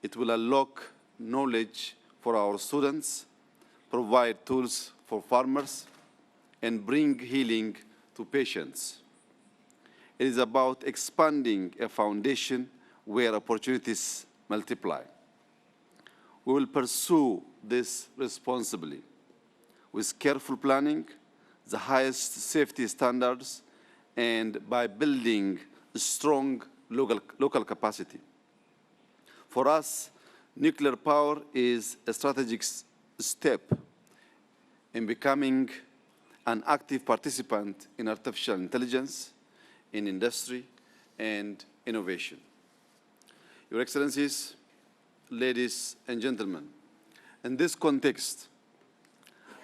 It will unlock knowledge for our students, provide tools for farmers, and bring healing to patients. It is about expanding a foundation where opportunities multiply. We will pursue this responsibly with careful planning, the highest safety standards, and by building a strong local capacity. For us, nuclear power is a strategic step in becoming an active participant in artificial intelligence, in industry, and innovation. Your Excellencies, ladies and gentlemen, in this context,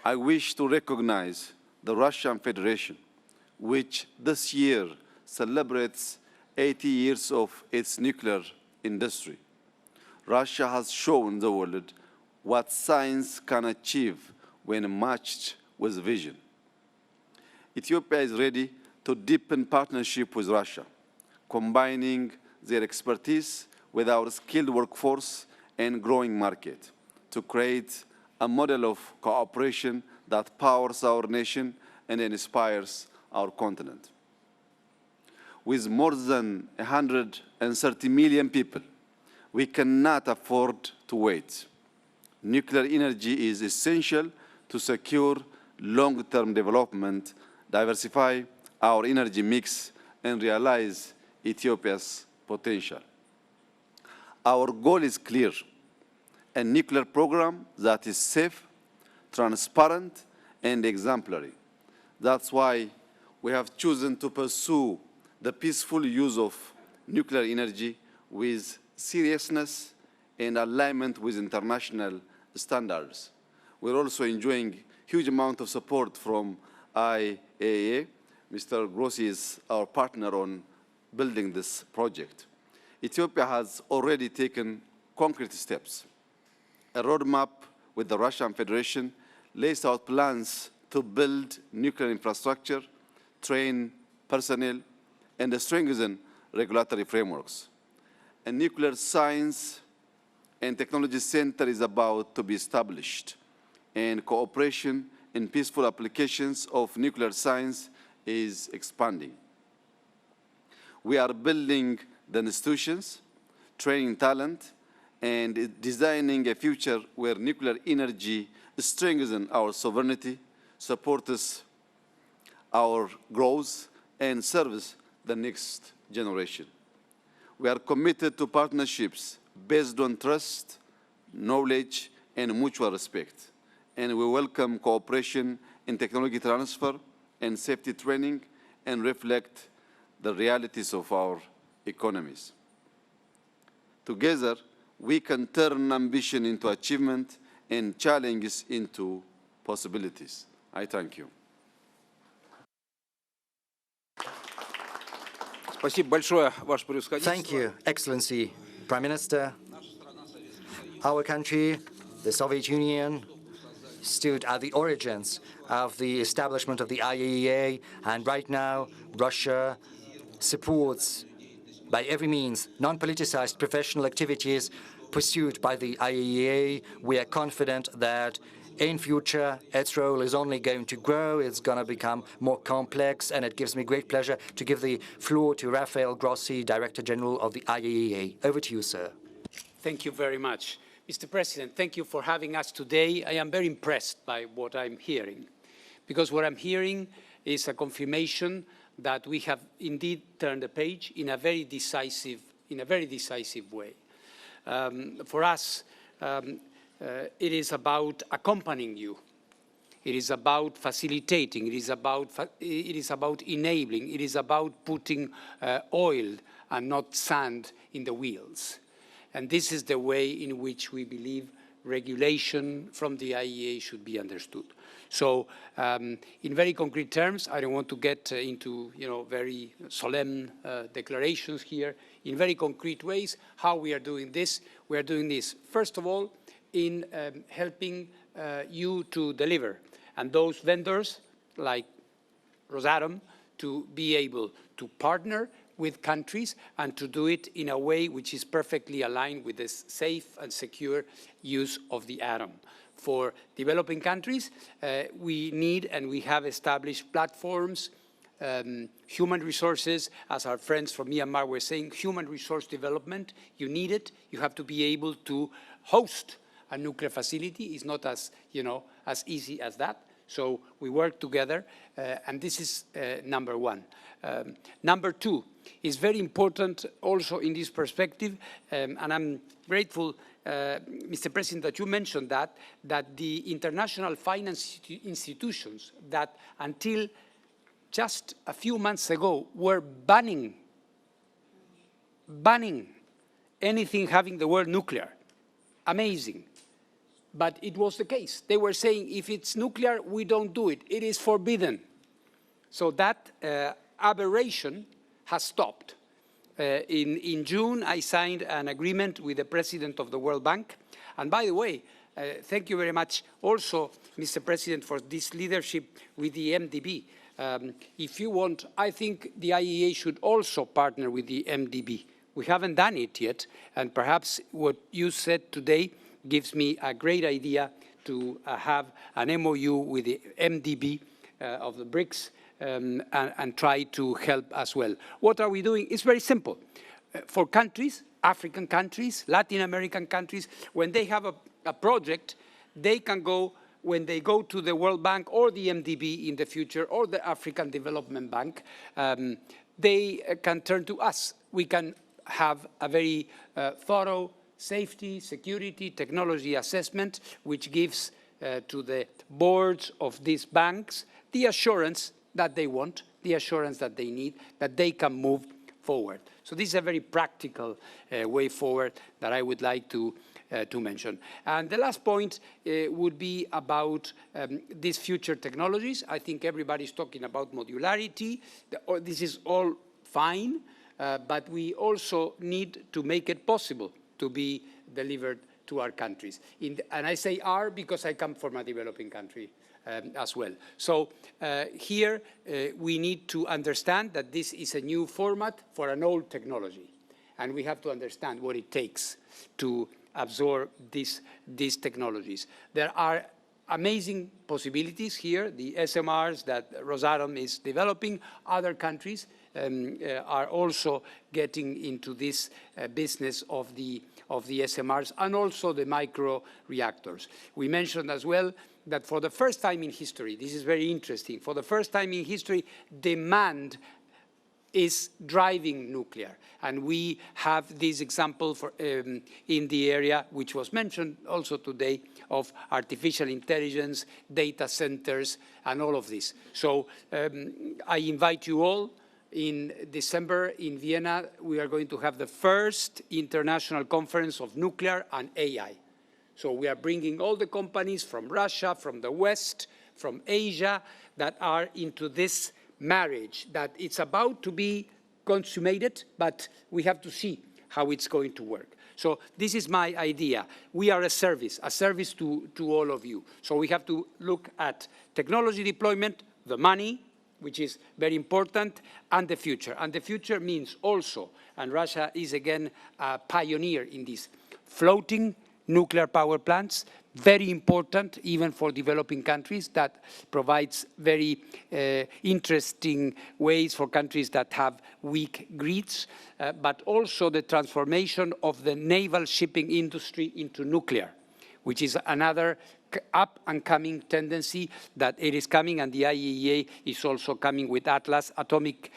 I wish to recognize the Russian Federation, which this year celebrates 80 years of its nuclear industry. Russia has shown the world what science can achieve when matched with vision. Ethiopia is ready to deepen partnership with Russia, combining their expertise with our skilled workforce and growing market to create a model of cooperation that powers our nation and inspires our continent. With more than 130 million people, we cannot afford to wait. Nuclear energy is essential to secure long-term development, diversify our energy mix, and realize Ethiopia's potential. Our goal is clear: a nuclear program that is safe, transparent, and exemplary. That's why we have chosen to pursue the peaceful use of nuclear energy with seriousness and alignment with international standards. We're also enjoying huge amount of support from IAEA. Mr. Grossi is our partner on building this project. Ethiopia has already taken concrete steps. A roadmap with the Russian Federation lays out plans to build nuclear infrastructure, train personnel, and strengthen regulatory frameworks. A nuclear science and technology center is about to be established, and cooperation in peaceful applications of nuclear science is expanding. We are building the institutions, training talent, and designing a future where nuclear energy strengthens our sovereignty, supports our growth, and serves the next generation. We are committed to partnerships based on trust, knowledge, and mutual respect. And we welcome cooperation in technology transfer and safety training and reflect the realities of our economies. Together, we can turn ambition into achievement and challenges into possibilities. I thank you. Thank you, Excellency Prime Minister. Our country, the Soviet Union, stood at the origins of the establishment of the IAEA, and right now Russia supports by every means non-politicized professional activities pursued by the IAEA. We are confident that in future its role is only going to grow, it's going to become more complex, and it gives me great pleasure to give the floor to Rafael Grossi, Director General of the IAEA. Over to you, sir. Thank you very much. Mr. President, thank you for having us today. I am very impressed by what I'm hearing, because what I'm hearing is a confirmation that we have indeed turned the page in a very decisive way. For us, it is about accompanying you. It is about facilitating. It is about enabling. It is about putting oil and not sand in the wheels. And this is the way in which we believe regulation from the IAEA should be understood. So in very concrete terms, I don't want to get into very solemn declarations here. In very concrete ways, how we are doing this? We are doing this, first of all, in helping you to deliver, and those vendors like Rosatom to be able to partner with countries and to do it in a way which is perfectly aligned with the safe and secure use of the atom. For developing countries, we need and we have established platforms, human resources, as our friends from Myanmar were saying, human resource development. You need it. You have to be able to host a nuclear facility. It's not as, as easy as that. So we work together, and this is number one. Number two is very important also in this perspective, and I'm grateful, Mr. President, that you mentioned that the international finance institutions that until just a few months ago were banning anything having the word nuclear. Amazing. But it was the case. They were saying, if it's nuclear, we don't do it. It is forbidden. So that aberration has stopped. In June, I signed an agreement with the president of the World Bank. And by the way, thank you very much also, Mr. President, for this leadership with the MDB. if you want, I think the IAEA should also partner with the MDB. We haven't done it yet, and perhaps what you said today gives me a great idea to have an MOU with the MDB of the BRICS and try to help as well. What are we doing? It's very simple. For countries, African countries, Latin American countries, when they have a project, they can go, when they go to the World Bank or the MDB in the future, or the African Development Bank, they can turn to us. We can have a very thorough safety, security, technology assessment, which gives to the boards of these banks the assurance that they want, the assurance that they need, that they can move forward. So this is a very practical way forward that I would like to mention. And the last point would be about these future technologies. I think everybody's talking about modularity. This is all fine, but we also need to make it possible to be delivered to our countries. And I say our because I come from a developing country as well. So here we need to understand that this is a new format for an old technology. And we have to understand what it takes to absorb these technologies. There are amazing possibilities here, the SMRs that Rosatom is developing. Other countries are also getting into this business of the SMRs and also the micro reactors. We mentioned as well that for the first time in history, this is very interesting, for the first time in history, demand is driving nuclear. And we have this example for, in the area, which was mentioned also today, of artificial intelligence, data centers, and all of this. So I invite you all. In December in Vienna, we are going to have the first international conference of nuclear and AI. So we are bringing all the companies from Russia, from the West, from Asia, that are into this marriage, that it's about to be consummated, but we have to see how it's going to work. So this is my idea. We are a service to all of you. So we have to look at technology deployment, the money, which is very important, and the future. And the future means also, and Russia is again a pioneer in this, floating nuclear power plants, very important even for developing countries. That provides very interesting ways for countries that have weak grids, but also the transformation of the naval shipping industry into nuclear, which is another up-and-coming tendency that it is coming, and the IAEA is also coming with Atlas, Atomic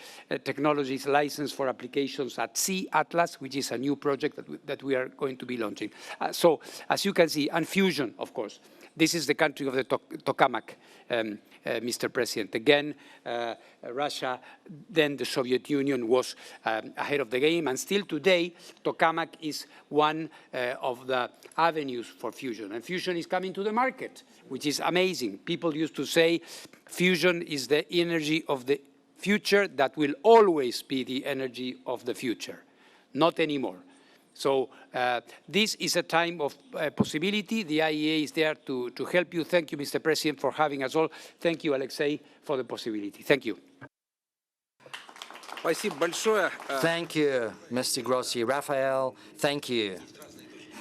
Technologies License for Applications at Sea, Atlas, which is a new project that we are going to be launching. So, as you can see, and fusion, of course. This is the country of the tokamak, Mr. President. Again, Russia, then the Soviet Union was ahead of the game, and still today, tokamak is one of the avenues for fusion. And fusion is coming to the market, which is amazing. People used to say fusion is the energy of the future that will always be the energy of the future. Not anymore. So this is a time of possibility. The IAEA is there to help you. Thank you, Mr. President, for having us all. Thank you, Alexei, for the possibility. Thank you. Thank you, Mr. Grossi. Raphael, thank you.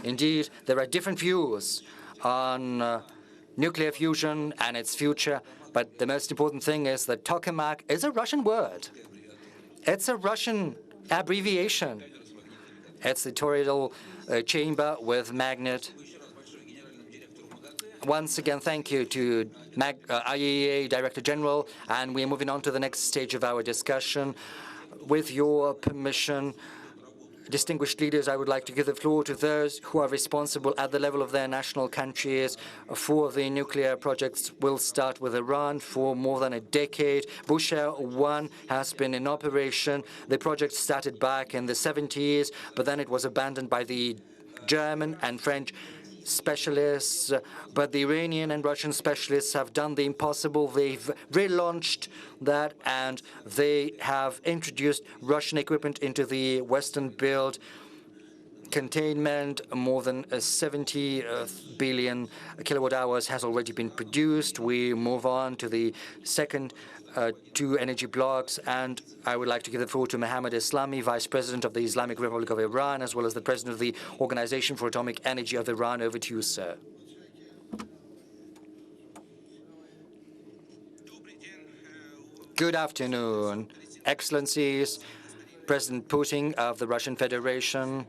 Indeed, there are different views on nuclear fusion and its future, but the most important thing is that tokamak is a Russian word. It's a Russian abbreviation. It's the toroidal chamber with magnet. Once again, thank you to IAEA Director General, and we're moving on to the next stage of our discussion. With your permission, distinguished leaders, I would like to give the floor to those who are responsible at the level of their national countries for the nuclear projects. We'll start with Iran. For more than a decade, Bushehr 1 has been in operation. The project started back in the 70s, but then it was abandoned by the German and French specialists, but the Iranian and Russian specialists have done the impossible. They've relaunched that, and they have introduced Russian equipment into the Western-built containment. More than 70 billion kilowatt hours has already been produced. We move on to the second two energy blocks, and I would like to give the floor to Mohammad Islami, Vice President of the Islamic Republic of Iran, as well as the President of the Organization for Atomic Energy of Iran. Over to you, sir. Good afternoon, Excellencies, President Putin of the Russian Federation,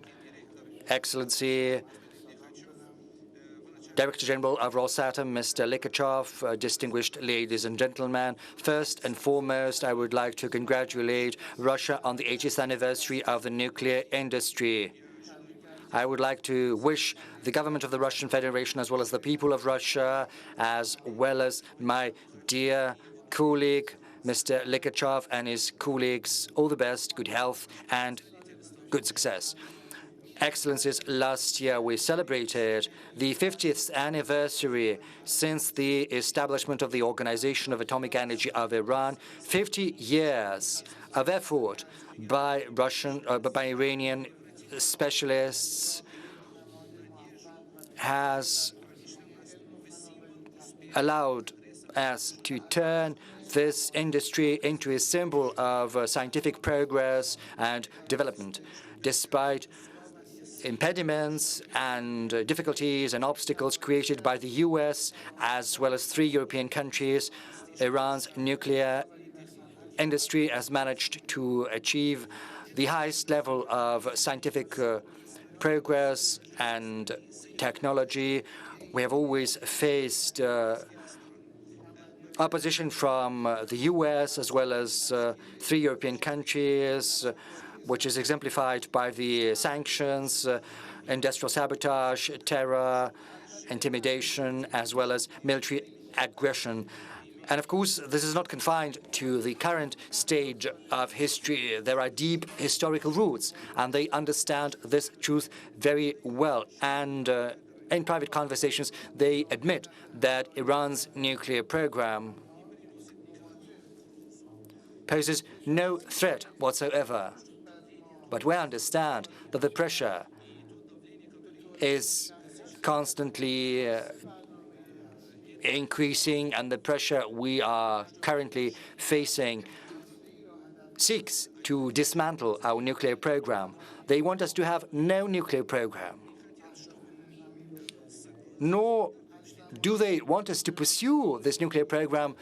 Excellency, Director General of Rosatom, Mr. Likhachev, distinguished ladies and gentlemen. First and foremost, I would like to congratulate Russia on the 80th anniversary of the nuclear industry. I would like to wish the government of the Russian Federation, as well as the people of Russia, as well as my dear colleague, Mr. Likhachev, and his colleagues, all the best, good health, and good success. Excellencies, last year we celebrated the 50th anniversary since the establishment of the Organization of Atomic Energy of Iran. 50 years of effort by Iranian specialists has allowed us to turn this industry into a symbol of scientific progress and development. Despite impediments and difficulties and obstacles created by the US, as well as 3 European countries, Iran's nuclear industry has managed to achieve the highest level of scientific progress and technology. We have always faced opposition from the US, as well as 3 European countries, which is exemplified by the sanctions, industrial sabotage, terror, intimidation, as well as military aggression. And of course, this is not confined to the current stage of history. There are deep historical roots, and they understand this truth very well. And in private conversations, they admit that Iran's nuclear program poses no threat whatsoever. But we understand that the pressure is constantly increasing, and the pressure we are currently facing seeks to dismantle our nuclear program. They want us to have no nuclear program, nor do they want us to pursue this nuclear program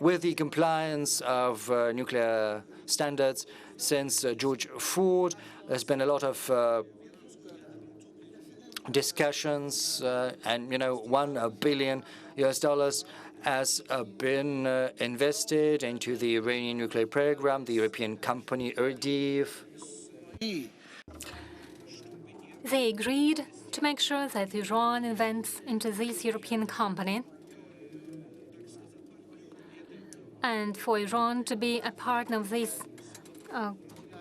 with the compliance of nuclear standards. Since George Ford, there's been a lot of discussions, and $1 billion has been invested into the Iranian nuclear program. The European company ERDIV. They agreed to make sure that Iran invests into this European company, and for Iran to be a partner of this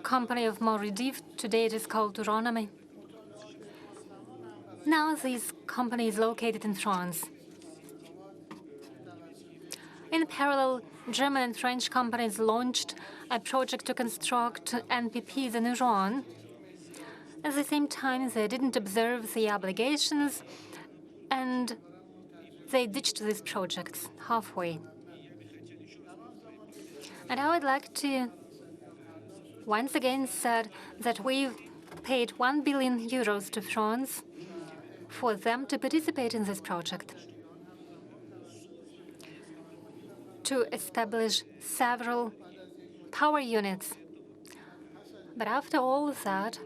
company of Moridiv. Today it is called Uranomy. Now this company is located in France. In parallel, German and French companies launched a project to construct NPPs in Iran. At the same time, they didn't observe the obligations, and they ditched these projects halfway. And I would like to once again say that we've paid 1 billion euros to France for them to participate in this project, to establish several power units. But after all of that,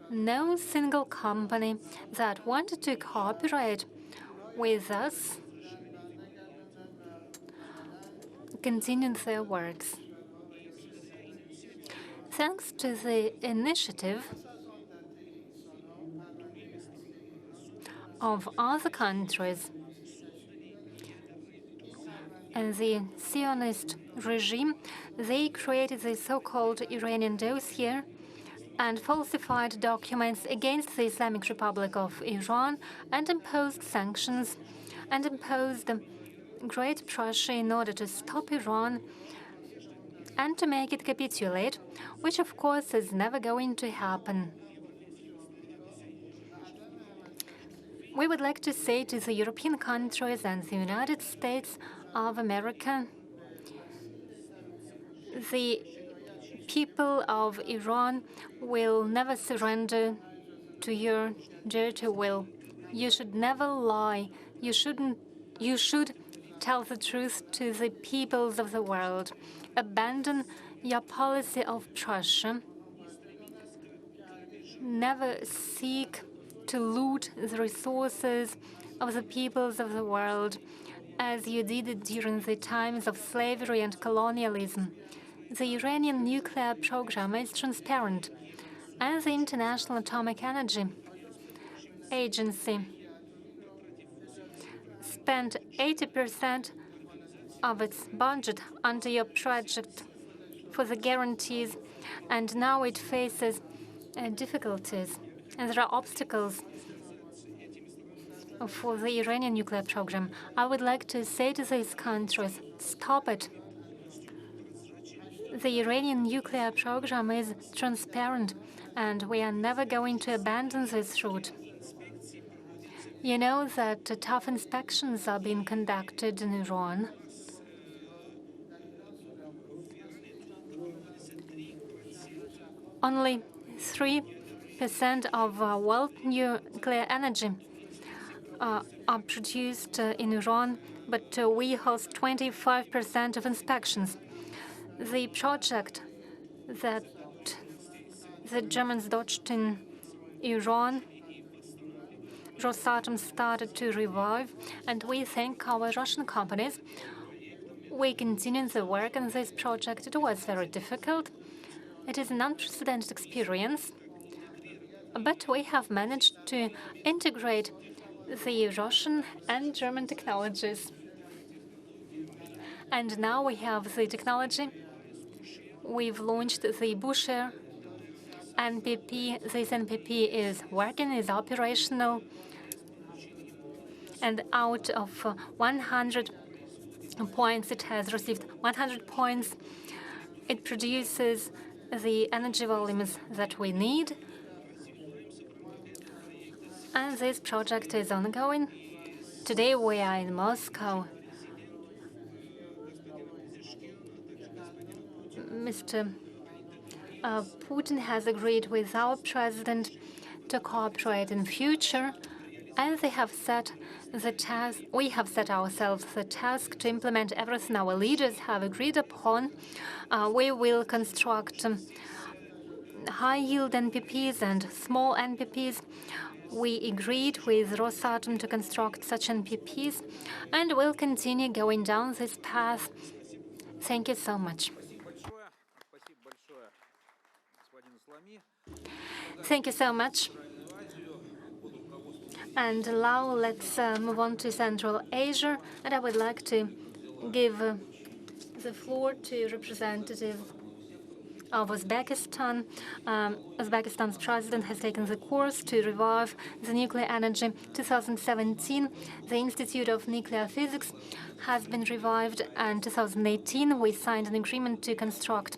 no single company that wanted to cooperate with us continued their works. Thanks to the initiative of other countries and the Zionist regime, they created the so-called Iranian dossier and falsified documents against the Islamic Republic of Iran and imposed sanctions and imposed great pressure in order to stop Iran and to make it capitulate, which of course is never going to happen. We would like to say to the European countries and the United States of America The people of Iran will never surrender to your dirty will. You should never lie. You should tell the truth to the peoples of the world. Abandon your policy of Prussia. Never seek to loot the resources of the peoples of the world, as you did it during the times of slavery and colonialism. The Iranian nuclear program is transparent, and the International Atomic Energy Agency spent 80% of its budget under your project for the guarantees, and now it faces difficulties, and there are obstacles for the Iranian nuclear program. I would like to say to these countries, stop it. The Iranian nuclear program is transparent, and we are never going to abandon this route. You know that tough inspections are being conducted in Iran. Only 3% of world nuclear energy are produced in Iran, but we host 25% of inspections. The project that the Germans dodged in Iran, Rosatom started to revive, and we thank our Russian companies. We continue the work on this project. It was very difficult. It is an unprecedented experience, but we have managed to integrate the Russian and German technologies. And now we have the technology. We've launched the Bushehr NPP. This NPP is working, is operational. And out of 100 points, it has received 100 points. It produces the energy volumes that we need. And this project is ongoing. Today we are in Moscow. Mr. Putin has agreed with our president to cooperate in future, and they have set the task. We have set ourselves the task to implement everything our leaders have agreed upon. We will construct high-yield NPPs and small NPPs. We agreed with Rosatom to construct such NPPs, and we'll continue going down this path. Thank you so much. Thank you so much. And now let's move on to Central Asia, and I would like to give the floor to representative of Uzbekistan. Uzbekistan's president has taken the course to revive the nuclear energy. 2017, the Institute of Nuclear Physics has been revived, and 2018 we signed an agreement to construct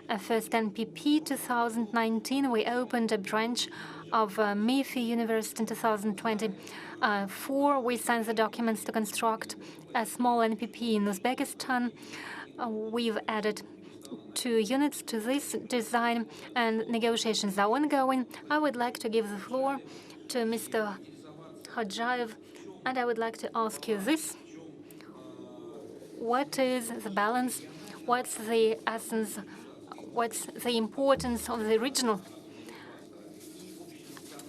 a first NPP. 2019 we opened a branch of MEFI University. In 2024 we signed the documents to construct a small NPP in Uzbekistan. We've added 2 units to this design, and negotiations are ongoing. I would like to give the floor to Mr. Hodjayev, and I would like to ask you this. What is the balance? What's the essence? What's the importance of the regional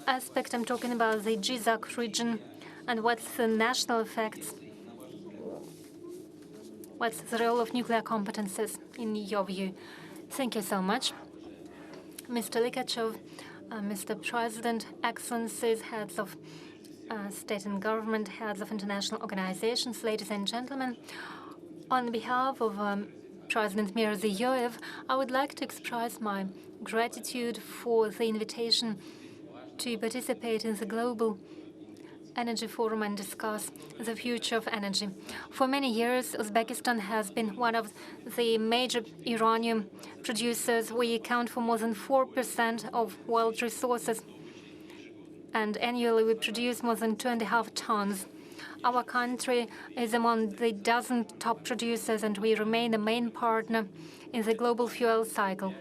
aspect? I'm talking about the GZAC region, and what's the national effects? What's the role of nuclear competences in your view? Thank you so much. Mr. Likachev, Mr. President, Excellencies, heads of state and government, heads of international organizations, ladies and gentlemen, on behalf of President Mirziyoyev, I would like to express my gratitude for the invitation to participate in the Global Energy Forum and discuss the future of energy. For many years, Uzbekistan has been one of the major uranium producers. We account for more than 4% of world resources, and annually we produce more than 2.5 tons. Our country is among the dozen top producers, and we remain a main partner in the global fuel cycle.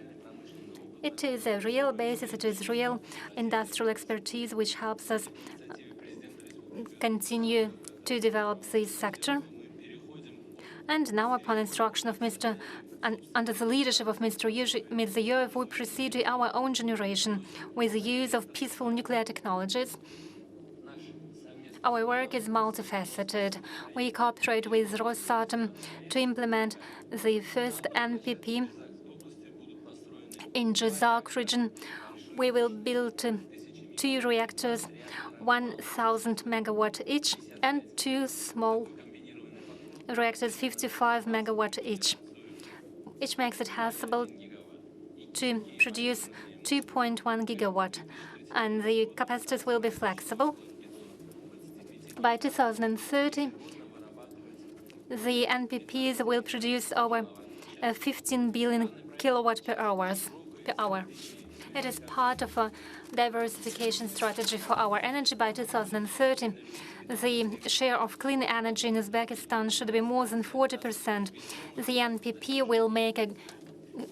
It is a real basis, it is real industrial expertise which helps us continue to develop this sector. And now, upon instruction of under the leadership of Mr. Medvedev, we proceed to our own generation with the use of peaceful nuclear technologies. Our work is multifaceted. We cooperate with Rosatom to implement the first NPP in Jizak region. We will build 2 reactors, 1,000 megawatt each, and 2 small reactors, 55 megawatt each, which makes it possible to produce 2.1 gigawatt, and the capacities will be flexible. By 2030, the NPPs will produce over 15 billion kilowatt per hour. It is part of a diversification strategy for our energy. By 2030, the share of clean energy in Uzbekistan should be more than 40%. The NPP will make a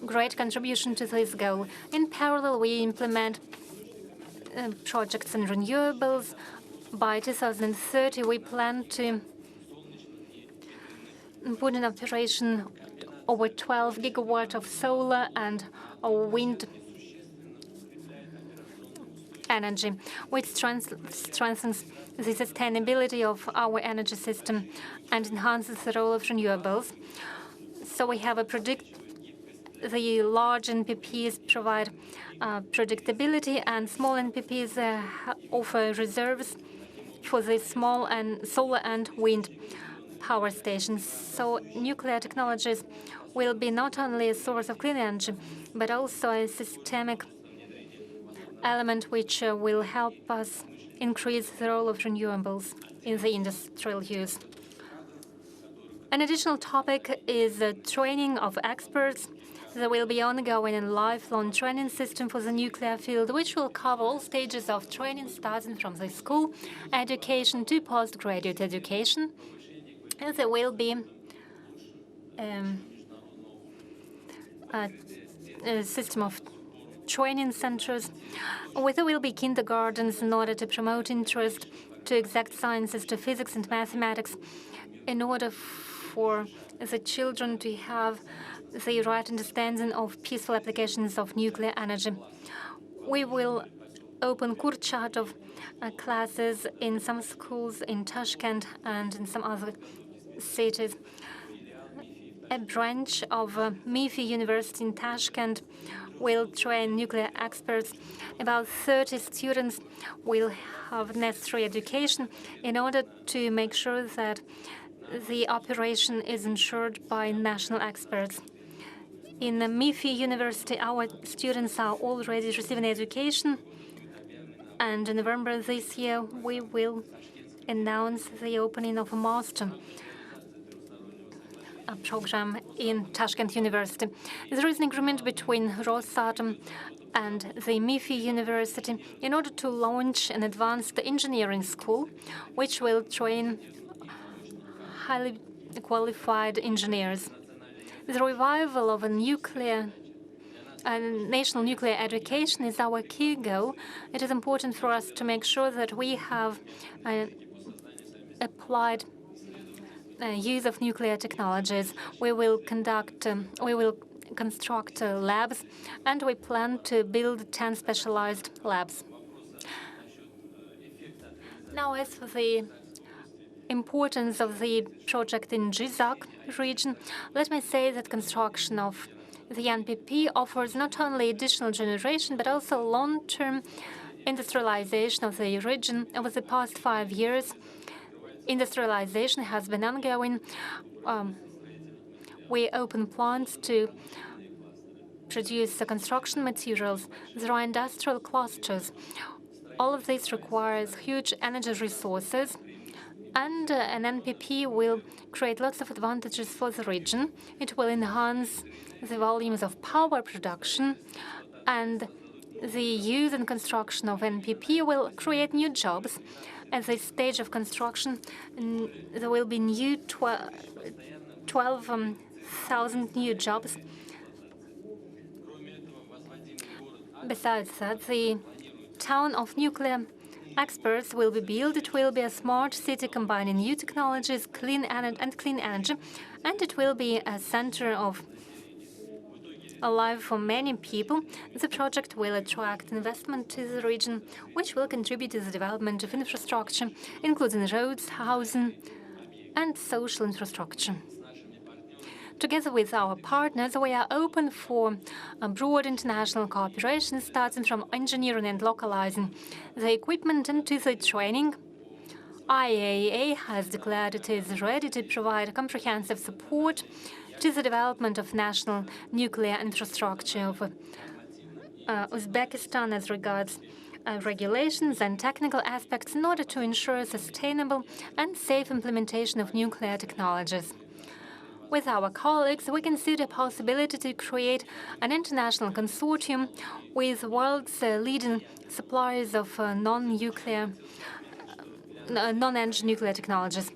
great contribution to this goal. In parallel, we implement projects in renewables. By 2030, we plan to put in operation over 12 gigawatt of solar and wind energy, which strengthens the sustainability of our energy system and enhances the role of renewables. So we have the large NPPs provide predictability, and small NPPs offer reserves for the small and solar and wind power stations. So nuclear technologies will be not only a source of clean energy, but also a systemic element which will help us increase the role of renewables in the industrial use. An additional topic is the training of experts. There will be ongoing and lifelong training system for the nuclear field, which will cover all stages of training, starting from the school education to postgraduate education. And there will be a system of training centers, where there will be kindergartens in order to promote interest to exact sciences, to physics and mathematics, in order for the children to have the right understanding of peaceful applications of nuclear energy. We will open Kurchatov classes in some schools in Tashkent and in some other cities. A branch of MIFI University in Tashkent will train nuclear experts. About 30 students will have necessary education in order to make sure that the operation is ensured by national experts. In the MIFI University, our students are already receiving education, and in November this year, we will announce the opening of a master program in Tashkent University. There is an agreement between Rosatom and the MIFI University in order to launch an advanced engineering school, which will train highly qualified engineers. The revival of a national nuclear education is our key goal. It is important for us to make sure that we have applied use of nuclear technologies. We will construct labs, and we plan to build 10 specialized labs. Now, as for the importance of the project in Jizak region, let me say that construction of the NPP offers not only additional generation, but also long-term industrialization of the region. Over the past 5 years, industrialization has been ongoing. We open plants to produce the construction materials. There are industrial clusters. All of this requires huge energy resources, and an NPP will create lots of advantages for the region. It will enhance the volumes of power production, and the use and construction of NPP will create new jobs At this stage of construction, there will be new 12,000 new jobs. Besides that, the town of nuclear experts will be built. It will be a smart city combining new technologies, clean energy, and it will be a center of life for many people. The project will attract investment to the region, which will contribute to the development of infrastructure, including roads, housing, and social infrastructure. Together with our partners, we are open for broad international cooperation, starting from engineering and localizing the equipment and to the training. IAEA has declared it is ready to provide comprehensive support to the development of national nuclear infrastructure of Uzbekistan as regards regulations and technical aspects in order to ensure sustainable and safe implementation of nuclear technologies. With our colleagues, we consider a possibility to create an international consortium with the world's leading suppliers of non-energy nuclear technologies.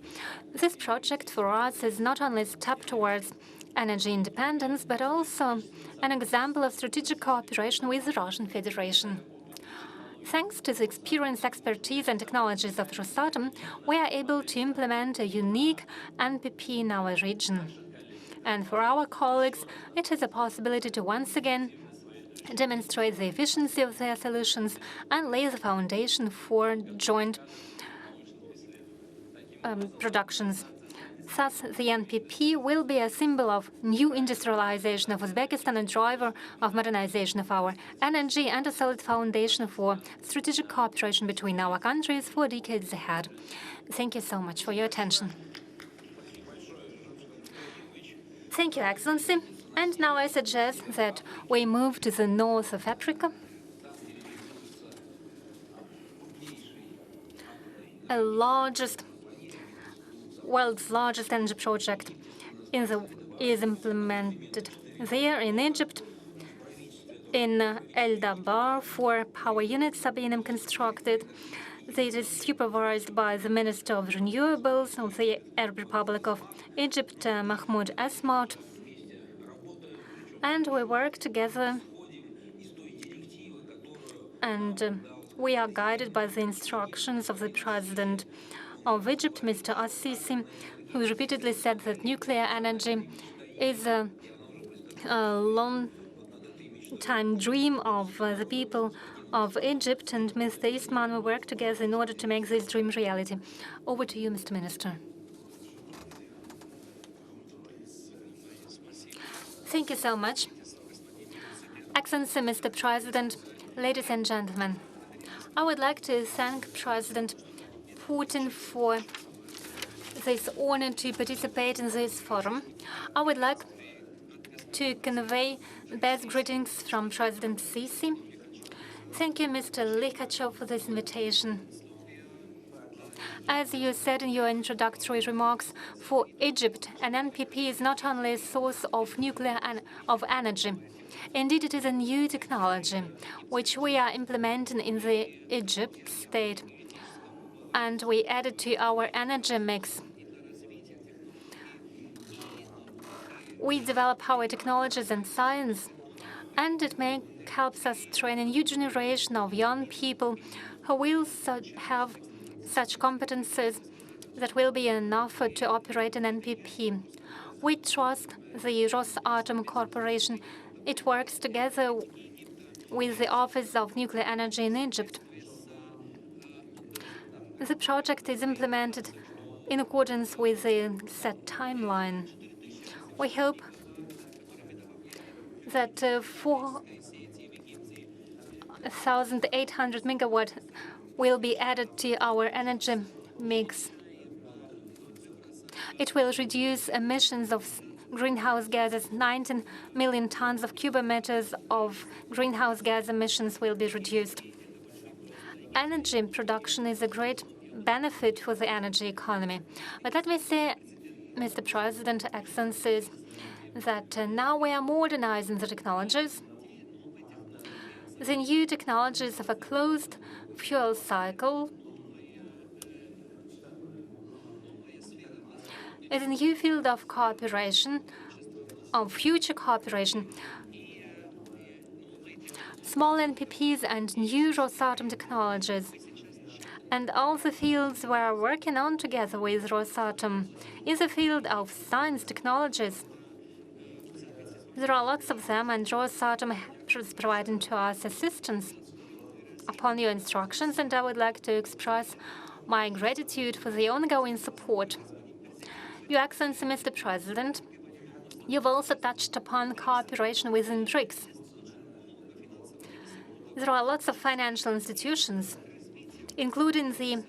This project for us is not only a step towards energy independence, but also an example of strategic cooperation with the Russian Federation. Thanks to the experience, expertise, and technologies of Rosatom, we are able to implement a unique NPP in our region. And for our colleagues, it is a possibility to once again demonstrate the efficiency of their solutions and lay the foundation for joint productions. Thus, the NPP will be a symbol of new industrialization of Uzbekistan, a driver of modernization of our energy, and a solid foundation for strategic cooperation between our countries for decades ahead. Thank you so much for your attention. Thank you, Excellency. And now I suggest that we move to the north of Africa. World's largest energy project is implemented there in Egypt. In El Dabar, 4 power units are being constructed. It is supervised by the Minister of Renewables of the Arab Republic of Egypt, Mahmoud Asmat. And we work together, and we are guided by the instructions of the President of Egypt, Mr. Al-Sisi, who repeatedly said that nuclear energy is a long-time dream of the people of Egypt, and Mr. Eastman will work together in order to make this dream reality. Over to you, Mr. Minister. Thank you so much. Excellency, Mr. President, ladies and gentlemen, I would like to thank President Putin for this honor to participate in this forum. I would like to convey best greetings from President Sisi. Thank you, Mr. Likhachev, for this invitation. As you said in your introductory remarks, for Egypt, an NPP is not only a source of nuclear and of energy. Indeed, it is a new technology which we are implementing in the Egypt state, and we add it to our energy mix. We develop our technologies and science, and it helps us train a new generation of young people who will have such competences that will be enough to operate an NPP. We trust the Rosatom Corporation. It works together with the Office of Nuclear Energy in Egypt. The project is implemented in accordance with the set timeline. We hope that 4,800 megawatt will be added to our energy mix. It will reduce emissions of greenhouse gases. 19 million tons of cubic meters of greenhouse gas emissions will be reduced. Energy production is a great benefit for the energy economy. But let me say, Mr. President, Excellencies, that now we are modernizing the technologies. The new technologies of a closed fuel cycle is a new field of cooperation, of future cooperation. Small NPPs and new Rosatom technologies, and all the fields we are working on together with Rosatom is a field of science technologies. There are lots of them, and Rosatom is providing to us assistance upon your instructions, and I would like to express my gratitude for the ongoing support. Your Excellency, Mr. President, you've also touched upon cooperation within BRICS. There are lots of financial institutions, including the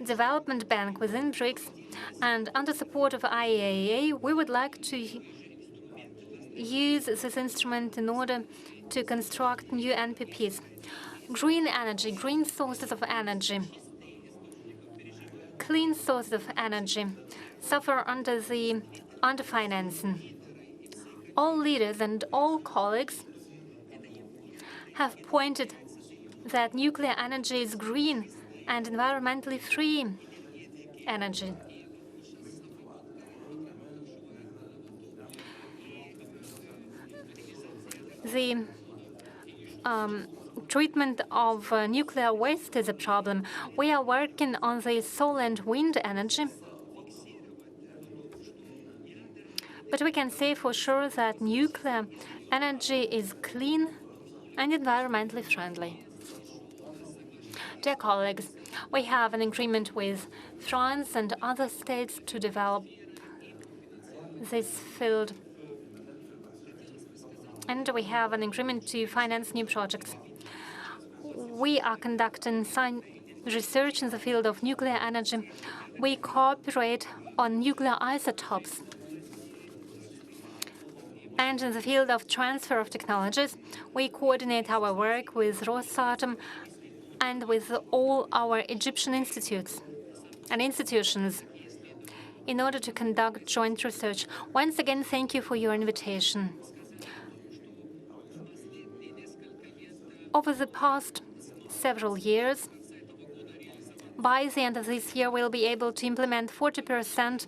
Development Bank within BRICS, and under support of IAEA, we would like to use this instrument in order to construct new NPPs. Green energy, green sources of energy, clean sources of energy suffer under the underfinancing. All leaders and all colleagues have pointed that nuclear energy is green and environmentally free energy. The treatment of nuclear waste is a problem. We are working on the solar and wind energy, but we can say for sure that nuclear energy is clean and environmentally friendly. Dear colleagues, we have an agreement with France and other states to develop this field, and we have an agreement to finance new projects. We are conducting research in the field of nuclear energy. We cooperate on nuclear isotopes. And in the field of transfer of technologies, we coordinate our work with Rosatom and with all our Egyptian institutes and institutions in order to conduct joint research. Once again, thank you for your invitation. Over the past several years, by the end of this year, we'll be able to implement 40%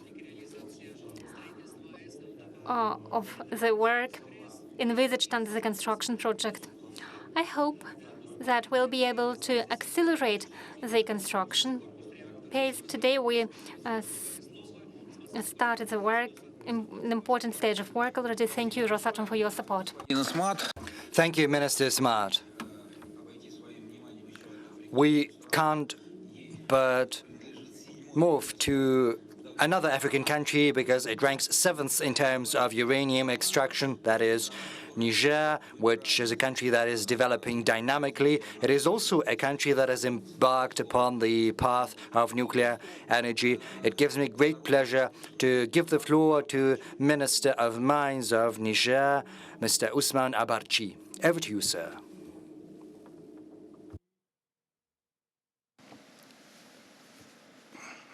of the work envisaged under the construction project. I hope that we'll be able to accelerate the construction pace. Today we started the work, an important stage of work already. Thank you, Rosatom, for your support. Thank you, Minister Smart. We can't but move to another African country because it ranks 7th in terms of uranium extraction, that is Niger, which is a country that is developing dynamically. It is also a country that has embarked upon the path of nuclear energy. It gives me great pleasure to give the floor to Minister of Mines of Niger, Mr. Ousmane Abarchi. Over to you, sir.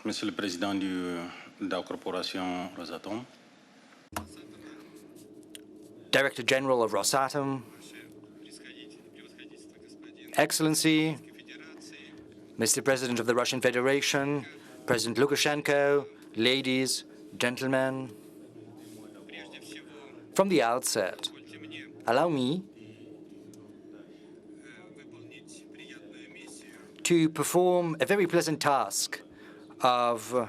Monsieur le Président de la Corporation Rosatom, Director General of Rosatom, Excellency, Mr. President of the Russian Federation, President Lukashenko, ladies, gentlemen, from the outset, allow me to perform a very pleasant task of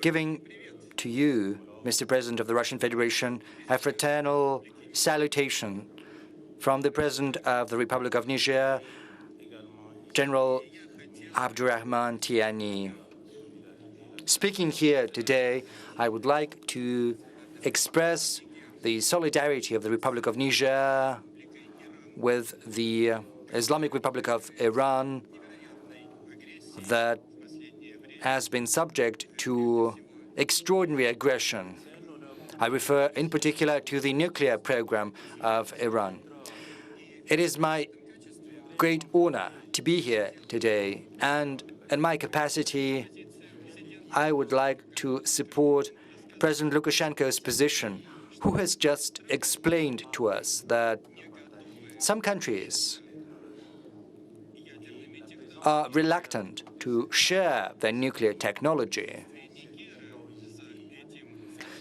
giving to you, Mr. President of the Russian Federation, a fraternal salutation from the President of the Republic of Niger, General Abdurrahman Tiani. Speaking here today, I would like to express the solidarity of the Republic of Niger with the Islamic Republic of Iran that has been subject to extraordinary aggression. I refer in particular to the nuclear program of Iran. It is my great honor to be here today, and in my capacity, I would like to support President Lukashenko's position, who has just explained to us that some countries are reluctant to share their nuclear technology.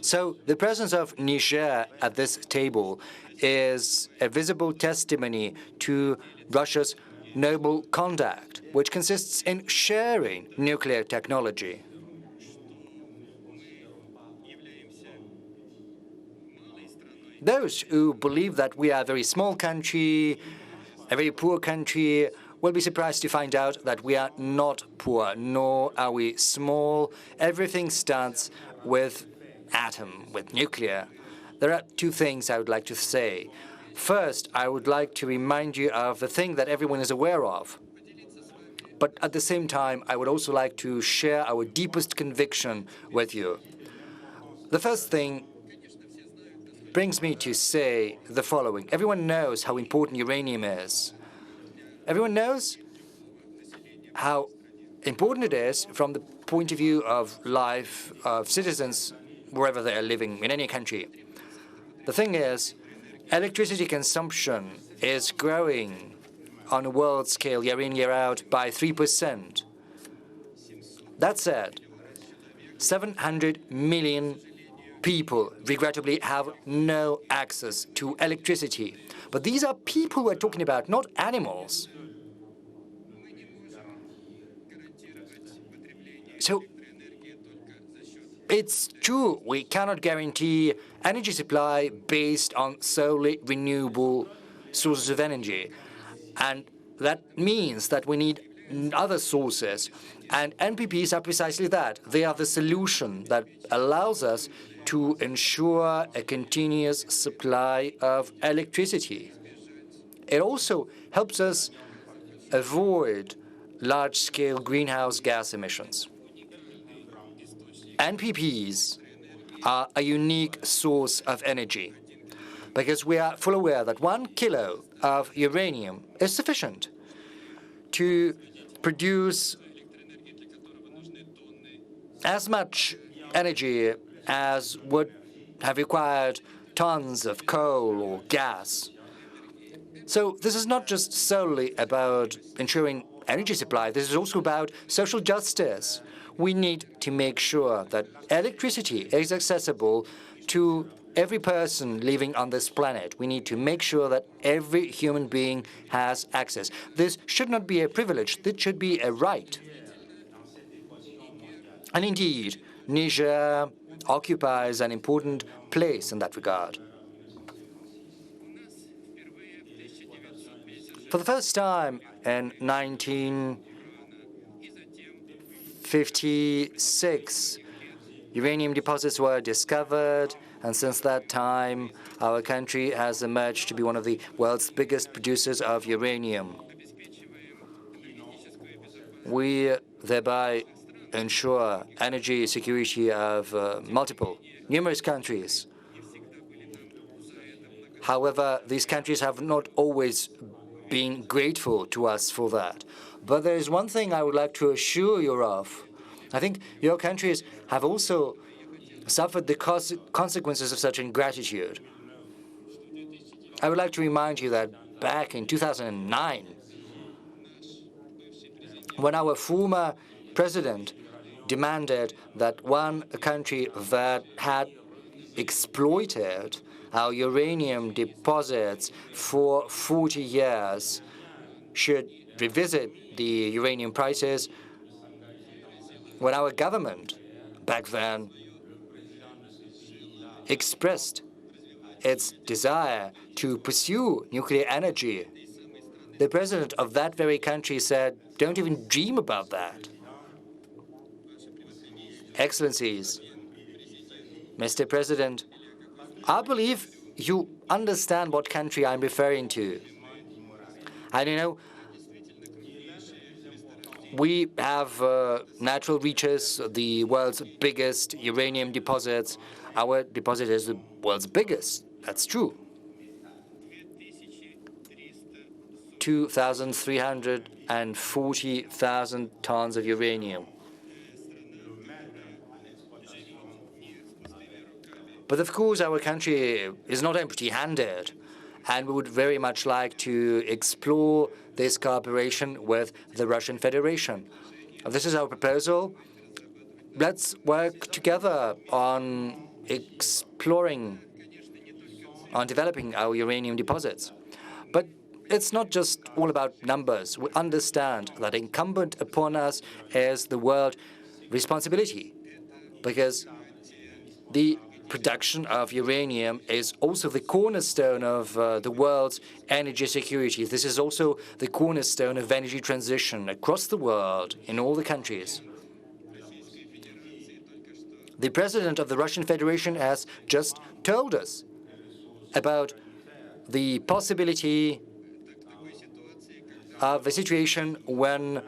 So the presence of Niger at this table is a visible testimony to Russia's noble conduct, which consists in sharing nuclear technology. Those who believe that we are a very small country, a very poor country, will be surprised to find out that we are not poor, nor are we small. Everything starts with atom, with nuclear. There are two things I would like to say. First, I would like to remind you of the thing that everyone is aware of. But at the same time, I would also like to share our deepest conviction with you. The first thing brings me to say the following. Everyone knows how important uranium is. Everyone knows how important it is from the point of view of life of citizens wherever they are living in any country. The thing is, electricity consumption is growing on a world scale year in, year out by 3%. That said, 700 million people, regrettably, have no access to electricity. But these are people we're talking about, not animals. So, it's true, we cannot guarantee energy supply based on solely renewable sources of energy. And that means that we need other sources. And NPPs are precisely that. They are the solution that allows us to ensure a continuous supply of electricity. It also helps us avoid large-scale greenhouse gas emissions. NPPs are a unique source of energy because we are fully aware that 1 kilo of uranium is sufficient to produce as much energy as would have required tons of coal or gas. So this is not just solely about ensuring energy supply, this is also about social justice. We need to make sure that electricity is accessible to every person living on this planet. We need to make sure that every human being has access. This should not be a privilege, this should be a right. And indeed, Niger occupies an important place in that regard. For the first time in 1956, uranium deposits were discovered, and since that time, our country has emerged to be one of the world's biggest producers of uranium. We thereby ensure energy security of numerous countries. However, these countries have not always been grateful to us for that. But there is one thing I would like to assure you of. I think your countries have also suffered the consequences of such ingratitude. I would like to remind you that back in 2009, when our former president demanded that one country that had exploited our uranium deposits for 40 years should revisit the uranium prices, when our government back then expressed its desire to pursue nuclear energy, the president of that very country said, "Don't even dream about that." Excellencies, Mr. President, I believe you understand what country I'm referring to. And you know, we have natural reaches, the world's biggest uranium deposits. Our deposit is the world's biggest. That's true. 2,340,000 tons of uranium. But of course, our country is not empty-handed. and we would very much like to explore this cooperation with the Russian Federation. This is our proposal. Let's work together on exploring, on developing our uranium deposits. But it's not just all about numbers. We understand that incumbent upon us is the world responsibility, because the production of uranium is also the cornerstone of the world's energy security. This is also the cornerstone of energy transition across the world, in all the countries. The president of the Russian Federation has just told us about the possibility of a situation when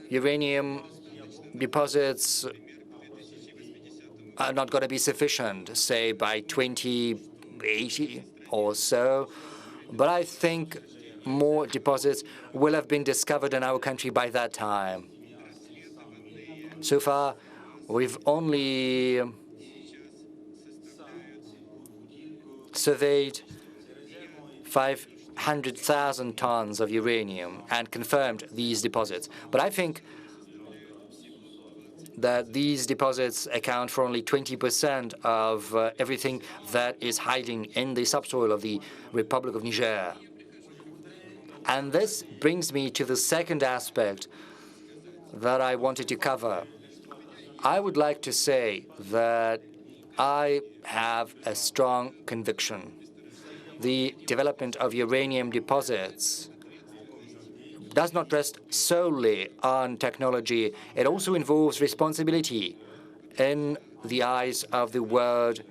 uranium deposits are not going to be sufficient, say by 2080 or so. But I think more deposits will have been discovered in our country by that time. So far, we've only surveyed 500,000 tons of uranium and confirmed these deposits. But I think that these deposits account for only 20% of everything that is hiding in the subsoil of the Republic of Niger. And this brings me to the second aspect that I wanted to cover. I would like to say that I have a strong conviction. The development of uranium deposits does not rest solely on technology. It also involves responsibility in the eyes of the world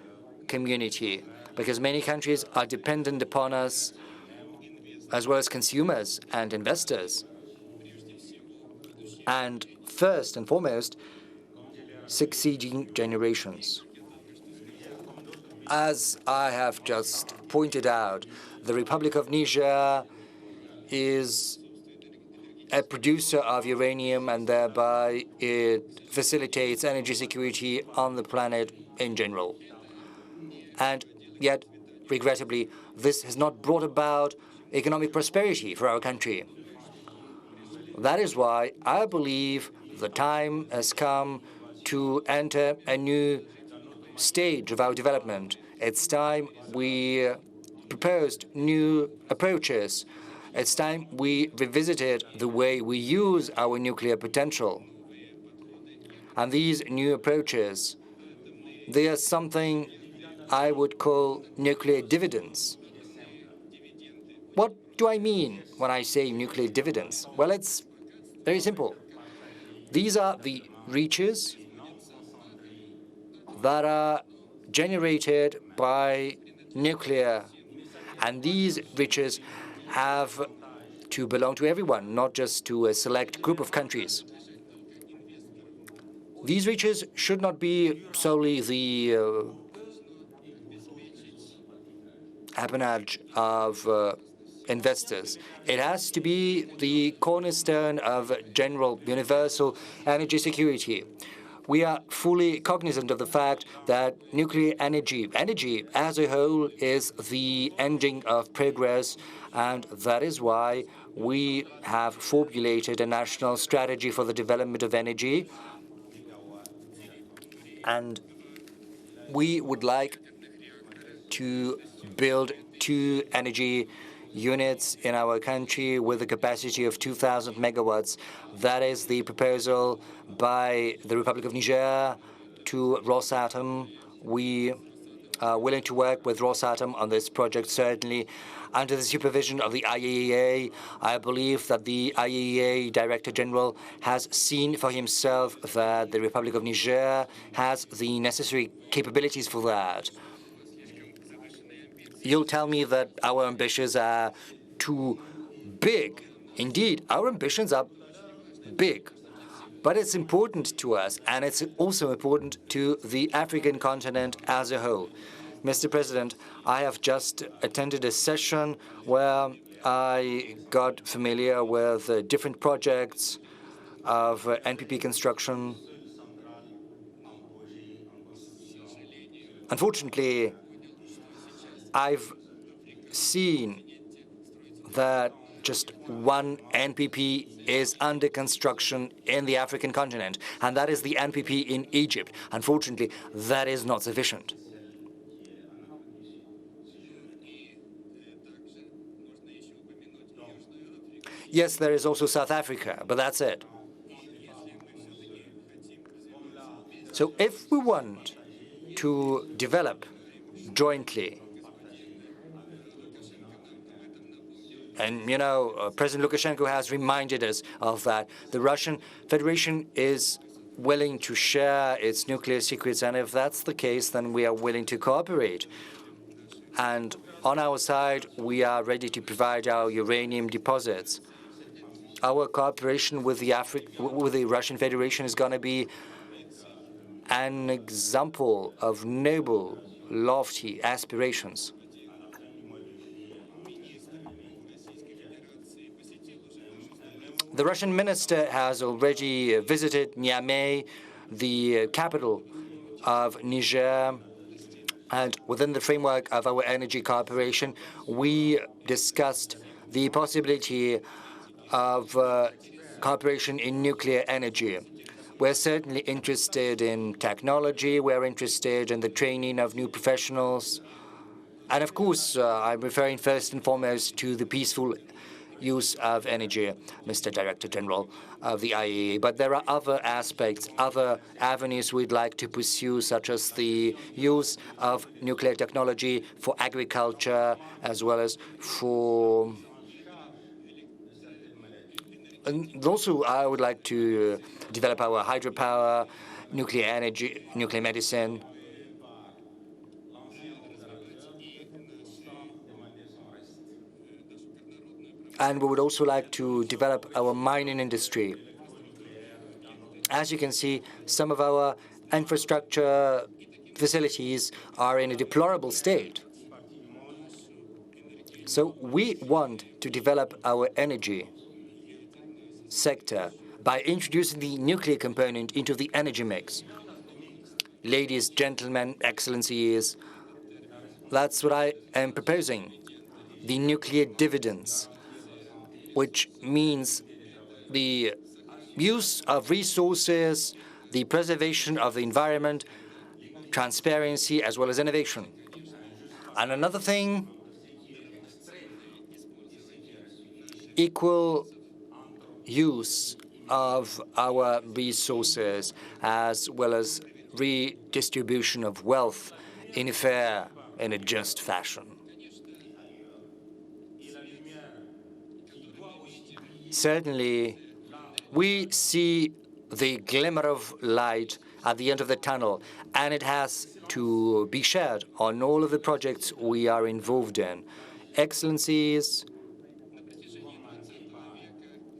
community, because many countries are dependent upon us, as well as consumers and investors. And first and foremost, succeeding generations. As I have just pointed out, the Republic of Niger is a producer of uranium, and thereby it facilitates energy security on the planet in general. And yet, regrettably, this has not brought about economic prosperity for our country. That is why I believe the time has come to enter a new stage of our development. It's time we proposed new approaches. It's time we revisited the way we use our nuclear potential. And these new approaches, they are something I would call nuclear dividends. What do I mean when I say nuclear dividends? Well, it's very simple. These are the reaches that are generated by nuclear, and these riches have to belong to everyone, not just to a select group of countries. These riches should not be solely the appanage of investors. It has to be the cornerstone of general universal energy security. We are fully cognizant of the fact that nuclear energy as a whole, is the engine of progress, and that is why we have formulated a national strategy for the development of energy. And we would like to build 2 energy units in our country with a capacity of 2,000 megawatts. That is the proposal by the Republic of Niger to Rosatom. We are willing to work with Rosatom on this project, certainly under the supervision of the IAEA. I believe that the IAEA Director General has seen for himself that the Republic of Niger has the necessary capabilities for that. You'll tell me that our ambitions are too big. Indeed, our ambitions are big. But it's important to us, and it's also important to the African continent as a whole. Mr. President, I have just attended a session where I got familiar with different projects of NPP construction. Unfortunately, I've seen that just one NPP is under construction in the African continent, and that is the NPP in Egypt. Unfortunately, that is not sufficient. Yes, there is also South Africa, but that's it. So if we want to develop jointly, and, you know, President Lukashenko has reminded us of that, the Russian Federation is willing to share its nuclear secrets, and if that's the case, then we are willing to cooperate. And on our side, we are ready to provide our uranium deposits. Our cooperation with the Russian Federation is going to be an example of noble, lofty aspirations. The Russian minister has already visited Niamey, the capital of Niger, and within the framework of our energy cooperation, we discussed the possibility of cooperation in nuclear energy. We're certainly interested in technology, we're interested in the training of new professionals, and of course, I'm referring first and foremost to the peaceful use of energy, Mr. Director General of the IAEA. But there are other aspects, other avenues we'd like to pursue, such as the use of nuclear technology for agriculture, as well as for... And also, I would like to develop our hydropower, nuclear energy, nuclear medicine. And we would also like to develop our mining industry. As you can see, some of our infrastructure facilities are in a deplorable state. So we want to develop our energy sector by introducing the nuclear component into the energy mix. Ladies, gentlemen, excellencies, that's what I am proposing. The nuclear dividends, which means the use of resources, the preservation of the environment, transparency, as well as innovation. And another thing, equal use of our resources, as well as redistribution of wealth in a fair and a just fashion. Certainly, we see the glimmer of light at the end of the tunnel, and it has to be shared on all of the projects we are involved in. Excellencies,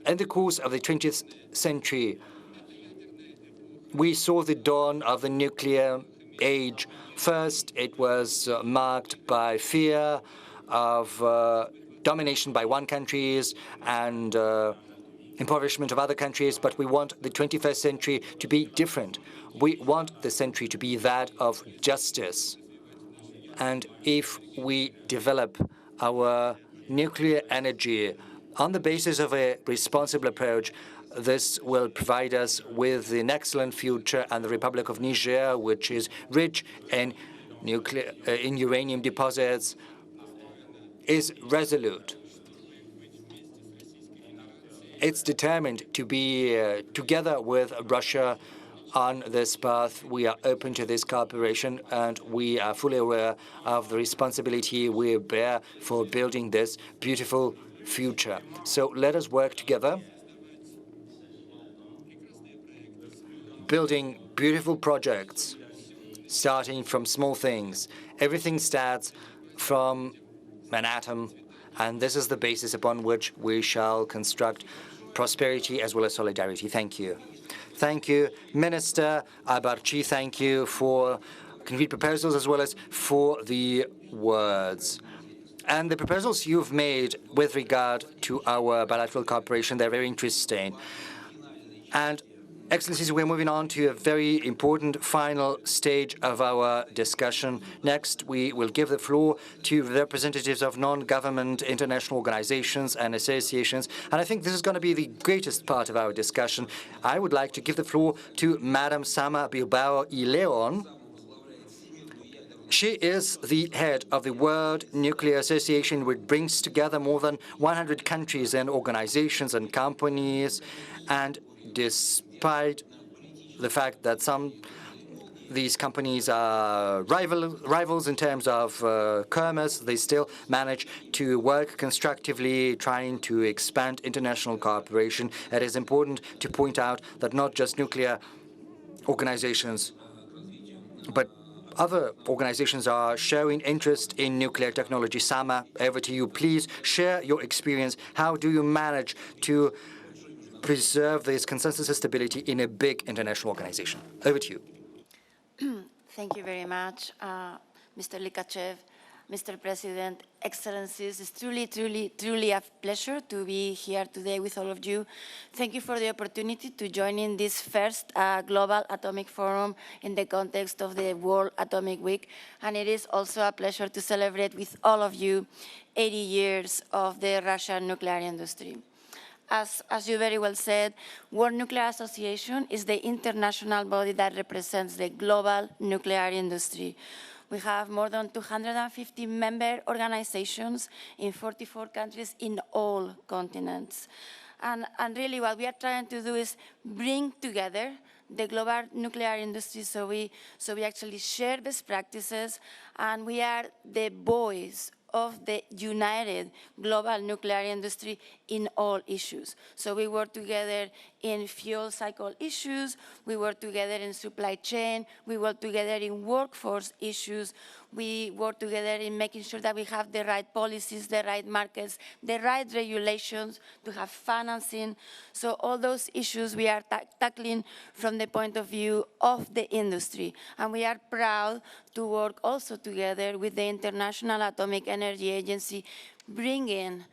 in the course of the 20th century, we saw the dawn of the nuclear age. First, it was marked by fear of domination by one countries and impoverishment of other countries, but we want the 21st century to be different. We want the century to be that of justice. And if we develop our nuclear energy on the basis of a responsible approach, this will provide us with an excellent future, and the Republic of Niger, which is rich in uranium deposits, is resolute. It's determined to be together with Russia on this path. We are open to this cooperation, and we are fully aware of the responsibility we bear for building this beautiful future. So let us work together, building beautiful projects, starting from small things. Everything starts from an atom, and this is the basis upon which we shall construct prosperity as well as solidarity. Thank you. Thank you, Minister Abarchi. Thank you for concrete proposals as well as for the words. And the proposals you've made with regard to our bilateral cooperation, they're very interesting. And Excellencies, we're moving on to a very important final stage of our discussion. Next, we will give the floor to representatives of non-government international organizations and associations. And I think this is going to be the greatest part of our discussion. I would like to give the floor to Madam Sama Bilbao y Leon. She is the head of the World Nuclear Association, which brings together more than 100 countries and organizations and companies. And despite the fact that these companies are rivals in terms of commerce, they still manage to work constructively, trying to expand international cooperation. It is important to point out that not just nuclear organizations, but other organizations are showing interest in nuclear technology. Sama, over to you. Please share your experience. How do you manage to preserve this consensus and stability in a big international organization? Over to you. Thank you very much, Mr. Likachev, Mr. President, Excellencies. It's truly a pleasure to be here today with all of you. Thank you for the opportunity to join in this first Global Atomic Forum in the context of the World Atomic Week. And it is also a pleasure to celebrate with all of you 80 years of the Russian nuclear industry. As you very well said, World Nuclear Association is the international body that represents the global nuclear industry. We have more than 250 member organizations in 44 countries in all continents. And really what we are trying to do is bring together the global nuclear industry so we actually share best practices, and we are the voice of the united global nuclear industry in all issues. So we work together in fuel cycle issues, we work together in supply chain, we work together in workforce issues, we work together in making sure that we have the right policies, the right markets, the right regulations to have financing. So all those issues we are tackling from the point of view of the industry. And we are proud to work also together with the International Atomic Energy Agency, bringing,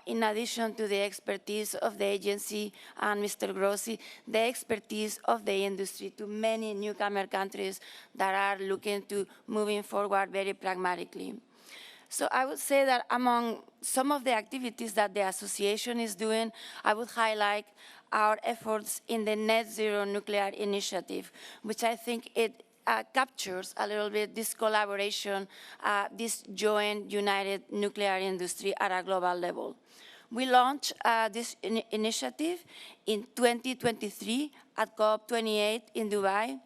in addition to the expertise of the agency and Mr. Grossi, the expertise of the industry to many newcomer countries that are looking to moving forward very pragmatically. So I would say that among some of the activities that the association is doing, I would highlight our efforts in the Net Zero Nuclear Initiative, which I think it captures a little bit this collaboration, this joint united nuclear industry at a global level. We launched this initiative in 2023 at COP28 in Dubai.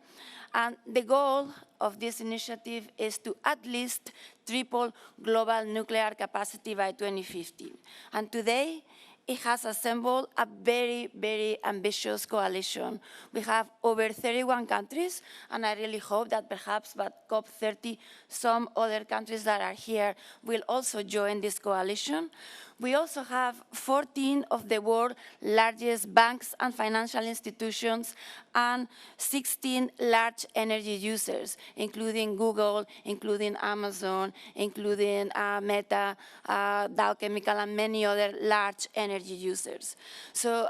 And the goal of this initiative is to at least triple global nuclear capacity by 2050. And today, it has assembled a very ambitious coalition. We have over 31 countries, and I really hope that perhaps by COP30, some other countries that are here will also join this coalition. We also have 14 of the world's largest banks and financial institutions and 16 large energy users, including Google, including Amazon, including Meta, Dow Chemical, and many other large energy users. So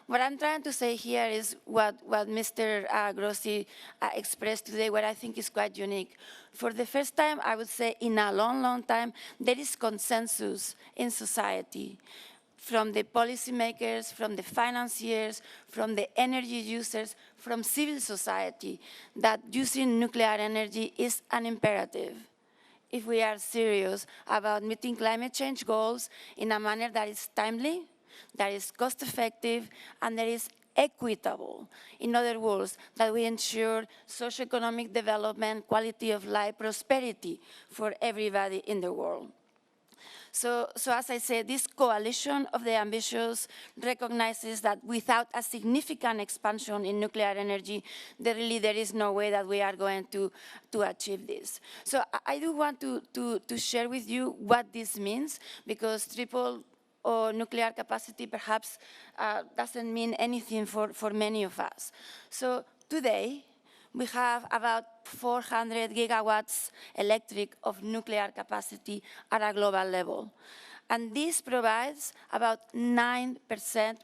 what I'm trying to say here is what Mr. Grossi expressed today, what I think is quite unique. For the first time, I would say in a long time, there is consensus in society from the policymakers, from the financiers, from the energy users, from civil society, that using nuclear energy is an imperative if we are serious about meeting climate change goals in a manner that is timely, that is cost-effective, and that is equitable. In other words, that we ensure socioeconomic development, quality of life, prosperity for everybody in the world. So as I said, this coalition of the ambitious recognizes that without a significant expansion in nuclear energy, there is no way that we are going to achieve this. So I do want to share with you what this means, because triple or nuclear capacity perhaps doesn't mean anything for many of us. So today, we have about 400 gigawatts electric of nuclear capacity at a global level. And this provides about 9%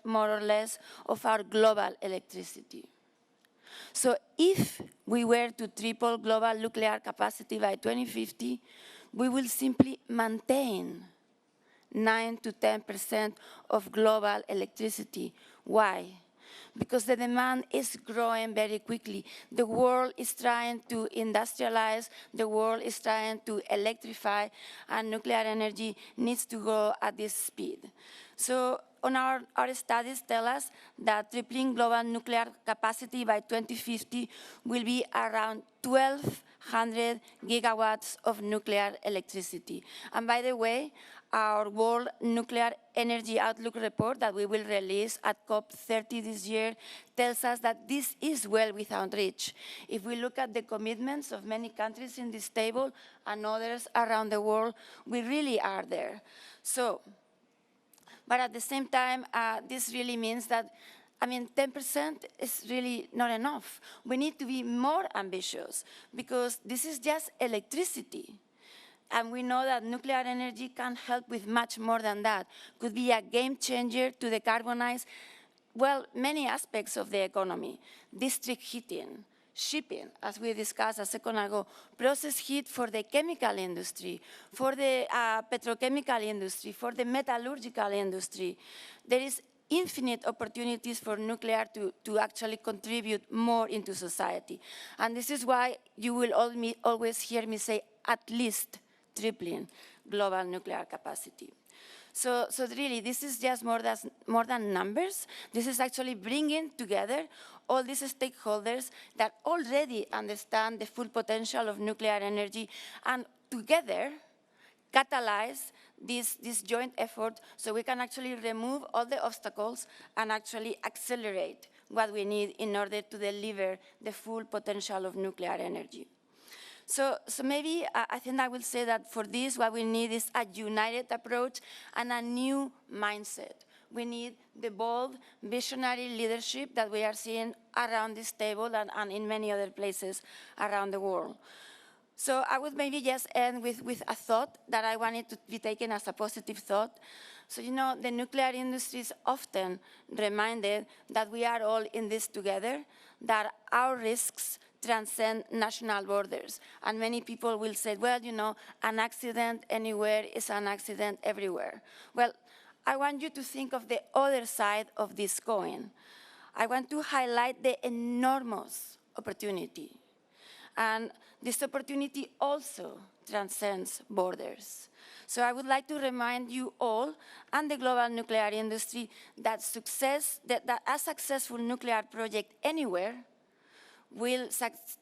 more or less of our global electricity. So if we were to triple global nuclear capacity by 2050, we will simply maintain 9 to 10% of global electricity. Why? Because the demand is growing very quickly. The world is trying to industrialize, the world is trying to electrify, and nuclear energy needs to go at this speed. So our studies tell us that tripling global nuclear capacity by 2050 will be around 1,200 gigawatts of nuclear electricity. And by the way, our World Nuclear Energy Outlook report that we will release at COP30 this year tells us that this is well within reach. If we look at the commitments of many countries in this table and others around the world, we really are there. So, but at the same time, this really means that 10% is really not enough. We need to be more ambitious because this is just electricity. And we know that nuclear energy can help with much more than that. Could be a game changer to decarbonize, well, many aspects of the economy. District heating, shipping, as we discussed a second ago, process heat for the chemical industry, for the petrochemical industry, for the metallurgical industry. There is infinite opportunities for nuclear to actually contribute more into society. And this is why you will always hear me say at least tripling global nuclear capacity. So really, this is just more than numbers. This is actually bringing together all these stakeholders that already understand the full potential of nuclear energy and together catalyze this joint effort so we can actually remove all the obstacles and actually accelerate what we need in order to deliver the full potential of nuclear energy. So maybe I think I will say that for this, what we need is a united approach and a new mindset. We need the bold, visionary leadership that we are seeing around this table and in many other places around the world. So I would maybe just end with a thought that I wanted to be taken as a positive thought. So, the nuclear industry is often reminded that we are all in this together, that our risks transcend national borders. And many people will say, well, an accident anywhere is an accident everywhere. Well, I want you to think of the other side of this coin. I want to highlight the enormous opportunity. And this opportunity also transcends borders. So I would like to remind you all and the global nuclear industry that a successful nuclear project anywhere will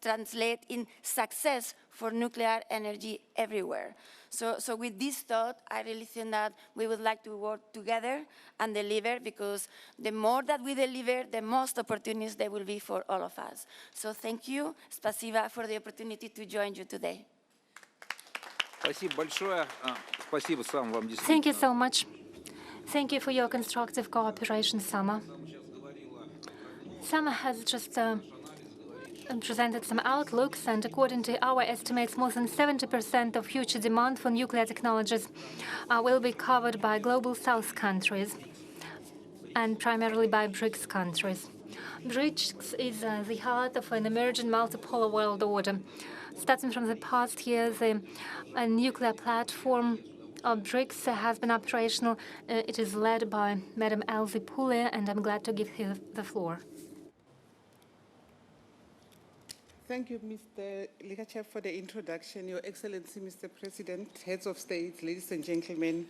translate in success for nuclear energy everywhere. So with this thought, I really think that we would like to work together and deliver, because the more that we deliver, the most opportunities there will be for all of us. So thank you, спасибо, for the opportunity to join you today. Thank you so much. Thank you for your constructive cooperation, Sama. Sama has just presented some outlooks, and according to our estimates, more than 70% of future demand for nuclear technologies will be covered by Global South countries, and primarily by BRICS countries. BRICS is the heart of an emerging multipolar world order. Starting from the past year, the nuclear platform of BRICS has been operational. It is led by Madam Elsie Poulet, and I'm glad to give her the floor. Thank you, Mr. Likachev, for the introduction. Your Excellency, Mr. President, heads of state, ladies and gentlemen.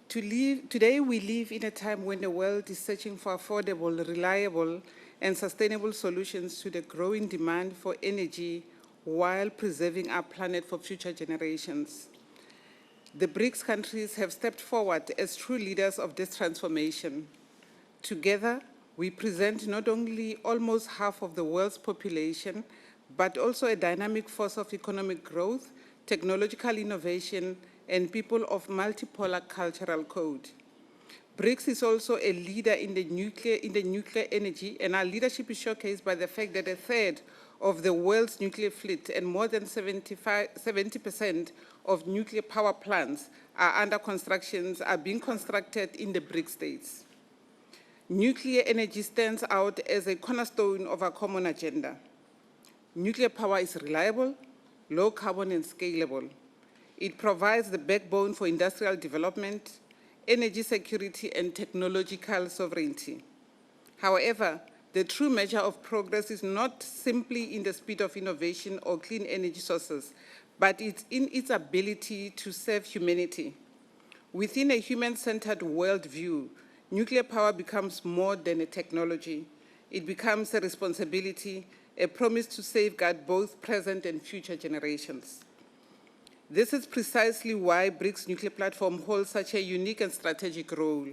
Today we live in a time when the world is searching for affordable, reliable, and sustainable solutions to the growing demand for energy while preserving our planet for future generations. The BRICS countries have stepped forward as true leaders of this transformation. Together, we present not only almost half of the world's population, but also a dynamic force of economic growth, technological innovation, and people of multipolar cultural code. BRICS is also a leader in the nuclear energy, and our leadership is showcased by the fact that a third of the world's nuclear fleet and more than 70% of nuclear power plants are being constructed in the BRICS states. Nuclear energy stands out as a cornerstone of our common agenda. Nuclear power is reliable, low carbon and scalable. It provides the backbone for industrial development, energy security and technological sovereignty. However, the true measure of progress is not simply in the speed of innovation or clean energy sources, but it's in its ability to serve humanity. Within a human-centered worldview, nuclear power becomes more than a technology. It becomes a responsibility, a promise to safeguard both present and future generations. This is precisely why BRICS Nuclear Platform holds such a unique and strategic role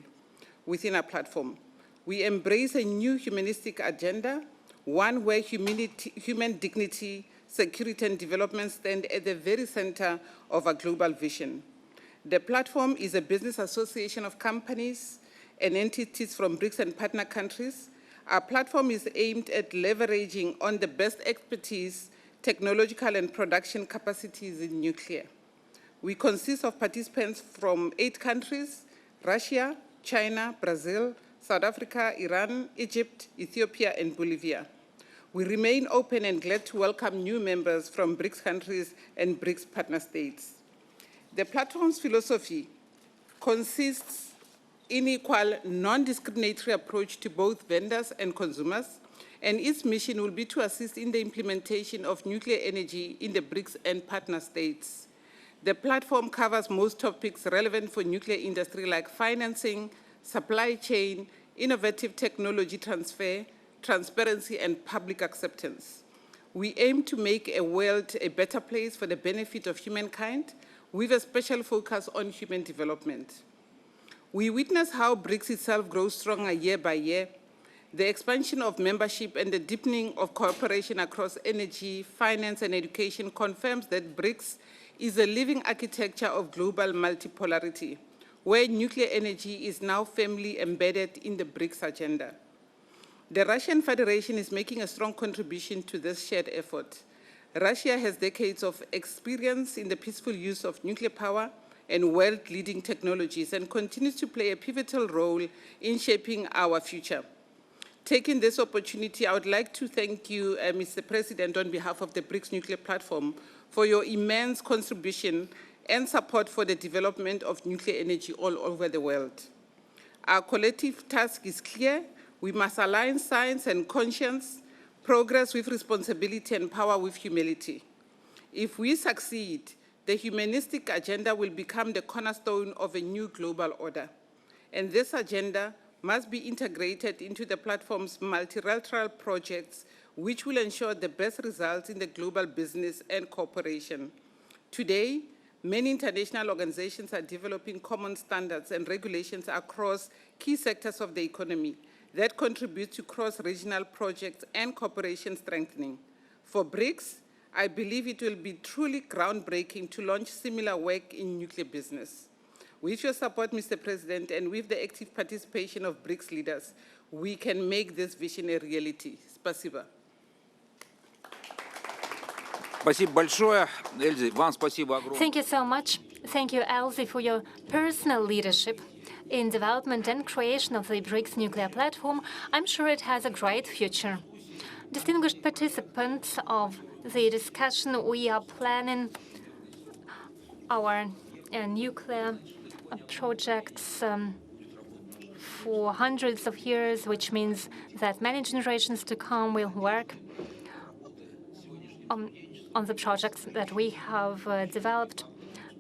within our platform. We embrace a new humanistic agenda, one where human dignity, security, and development stand at the very center of our global vision. The platform is a business association of companies and entities from BRICS and partner countries. Our platform is aimed at leveraging on the best expertise, technological and production capacities in nuclear. We consist of participants from 8 countries: Russia, China, Brazil, South Africa, Iran, Egypt, Ethiopia, and Bolivia. We remain open and glad to welcome new members from BRICS countries and BRICS partner states. The platform's philosophy consists in equal, non-discriminatory approach to both vendors and consumers, and its mission will be to assist in the implementation of nuclear energy in the BRICS and partner states. The platform covers most topics relevant for nuclear industry like financing, supply chain, innovative technology transfer, transparency, and public acceptance. We aim to make a world a better place for the benefit of humankind, with a special focus on human development. We witness how BRICS itself grows stronger year by year. The expansion of membership and the deepening of cooperation across energy, finance, and education confirms that BRICS is a living architecture of global multipolarity, where nuclear energy is now firmly embedded in the BRICS agenda. The Russian Federation is making a strong contribution to this shared effort. Russia has decades of experience in the peaceful use of nuclear power and world-leading technologies and continues to play a pivotal role in shaping our future. Taking this opportunity, I would like to thank you, Mr. President, on behalf of the BRICS Nuclear Platform, for your immense contribution and support for the development of nuclear energy all over the world. Our collective task is clear. We must align science and conscience, progress with responsibility, and power with humility. If we succeed, the humanistic agenda will become the cornerstone of a new global order. And this agenda must be integrated into the platform's multilateral projects, which will ensure the best results in the global business and cooperation. Today, many international organizations are developing common standards and regulations across key sectors of the economy that contribute to cross-regional projects and cooperation strengthening. For BRICS, I believe it will be truly groundbreaking to launch similar work in nuclear business. With your support, Mr. President, and with the active participation of BRICS leaders, we can make this vision a reality. Спасибо. Спасибо большое, Эльзе. Вам спасибо огромное. Thank you so much. Thank you, Elsie, for your personal leadership in development and creation of the BRICS nuclear platform. I'm sure it has a great future. Distinguished participants of the discussion, we are planning our nuclear projects for hundreds of years, which means that many generations to come will work on the projects that we have developed,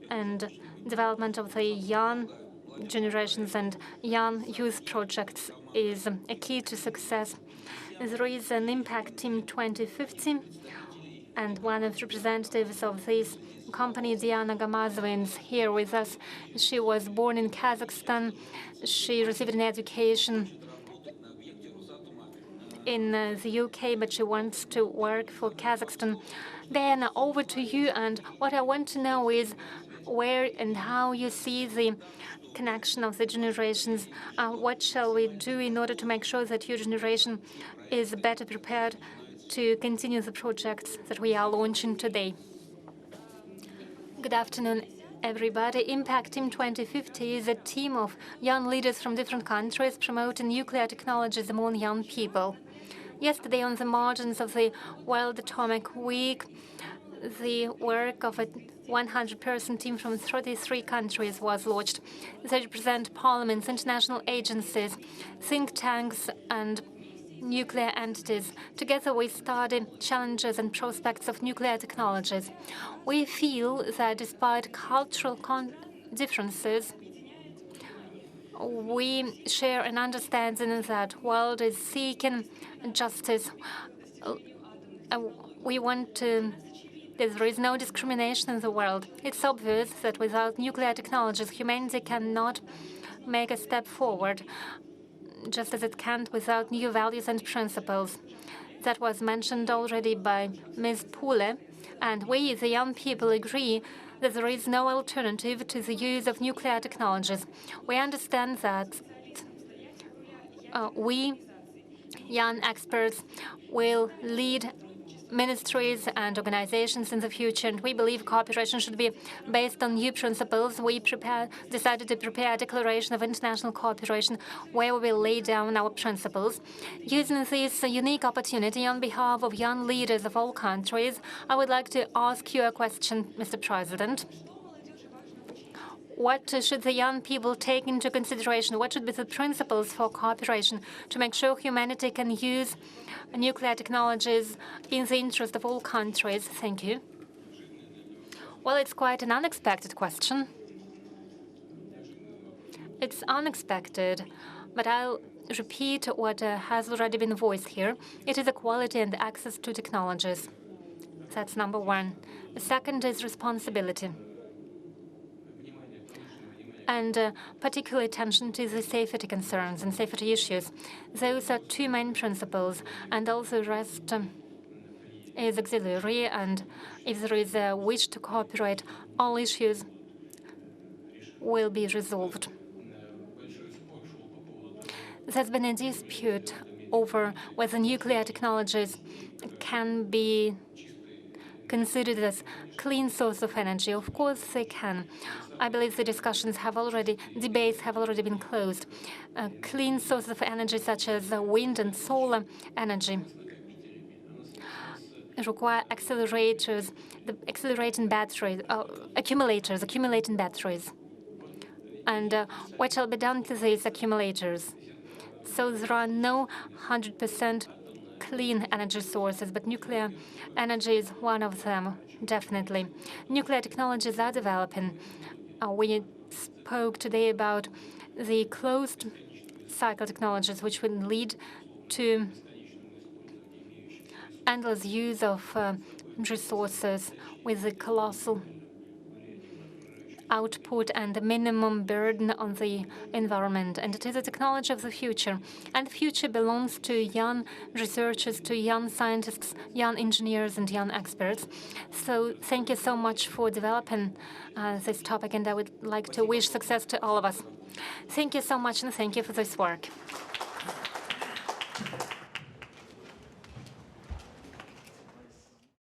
and development of the young generations and young youth projects is a key to success. There is an impact team 2050, and one of the representatives of this company, Diana Gamazova, is here with us. She was born in Kazakhstan. She received an education in the UK, but she wants to work for Kazakhstan. Diana, over to you. And what I want to know is where and how you see the connection of the generations. What shall we do in order to make sure that your generation is better prepared to continue the projects that we are launching today? Good afternoon, everybody. Impact Team 2050 is a team of young leaders from different countries promoting nuclear technologies among young people. Yesterday, on the margins of the World Atomic Week, the work of a 100-person team from 33 countries was launched. They represent parliaments, international agencies, think tanks, and nuclear entities. Together, we study challenges and prospects of nuclear technologies. We feel that despite cultural differences, we share an understanding that the world is seeking justice. We want to that there is no discrimination in the world. It's obvious that without nuclear technologies, humanity cannot make a step forward, just as it can't without new values and principles. That was mentioned already by Ms. Pule, and we, the young people, agree that there is no alternative to the use of nuclear technologies. We understand that we, young experts, will lead ministries and organizations in the future, and we believe cooperation should be based on new principles. We decided to prepare a declaration of international cooperation where we will lay down our principles. Using this unique opportunity on behalf of young leaders of all countries, I would like to ask you a question, Mr. President. What should the young people take into consideration? What should be the principles for cooperation to make sure humanity can use nuclear technologies in the interest of all countries? Thank you. Well, it's quite an unexpected question. It's unexpected, but I'll repeat what has already been voiced here. It is equality and access to technologies. That's number one. The second is responsibility, and particular attention to the safety concerns and safety issues. Those are two main principles, and all the rest is auxiliary, and if there is a wish to cooperate, all issues will be resolved. There's been a dispute over whether nuclear technologies can be considered as clean source of energy. Of course they can. I believe the debates have already been closed. Clean sources of energy such as wind and solar energy require accumulators, accumulating batteries. And what shall be done to these accumulators? So there are no 100% clean energy sources, but nuclear energy is one of them, definitely. Nuclear technologies are developing. We spoke today about the closed cycle technologies, which will lead to endless use of resources with the colossal output and the minimum burden on the environment. And it is a technology of the future. And the future belongs to young researchers, to young scientists, young engineers, and young experts. So thank you so much for developing this topic, and I would like to wish success to all of us. Thank you so much, and thank you for this work.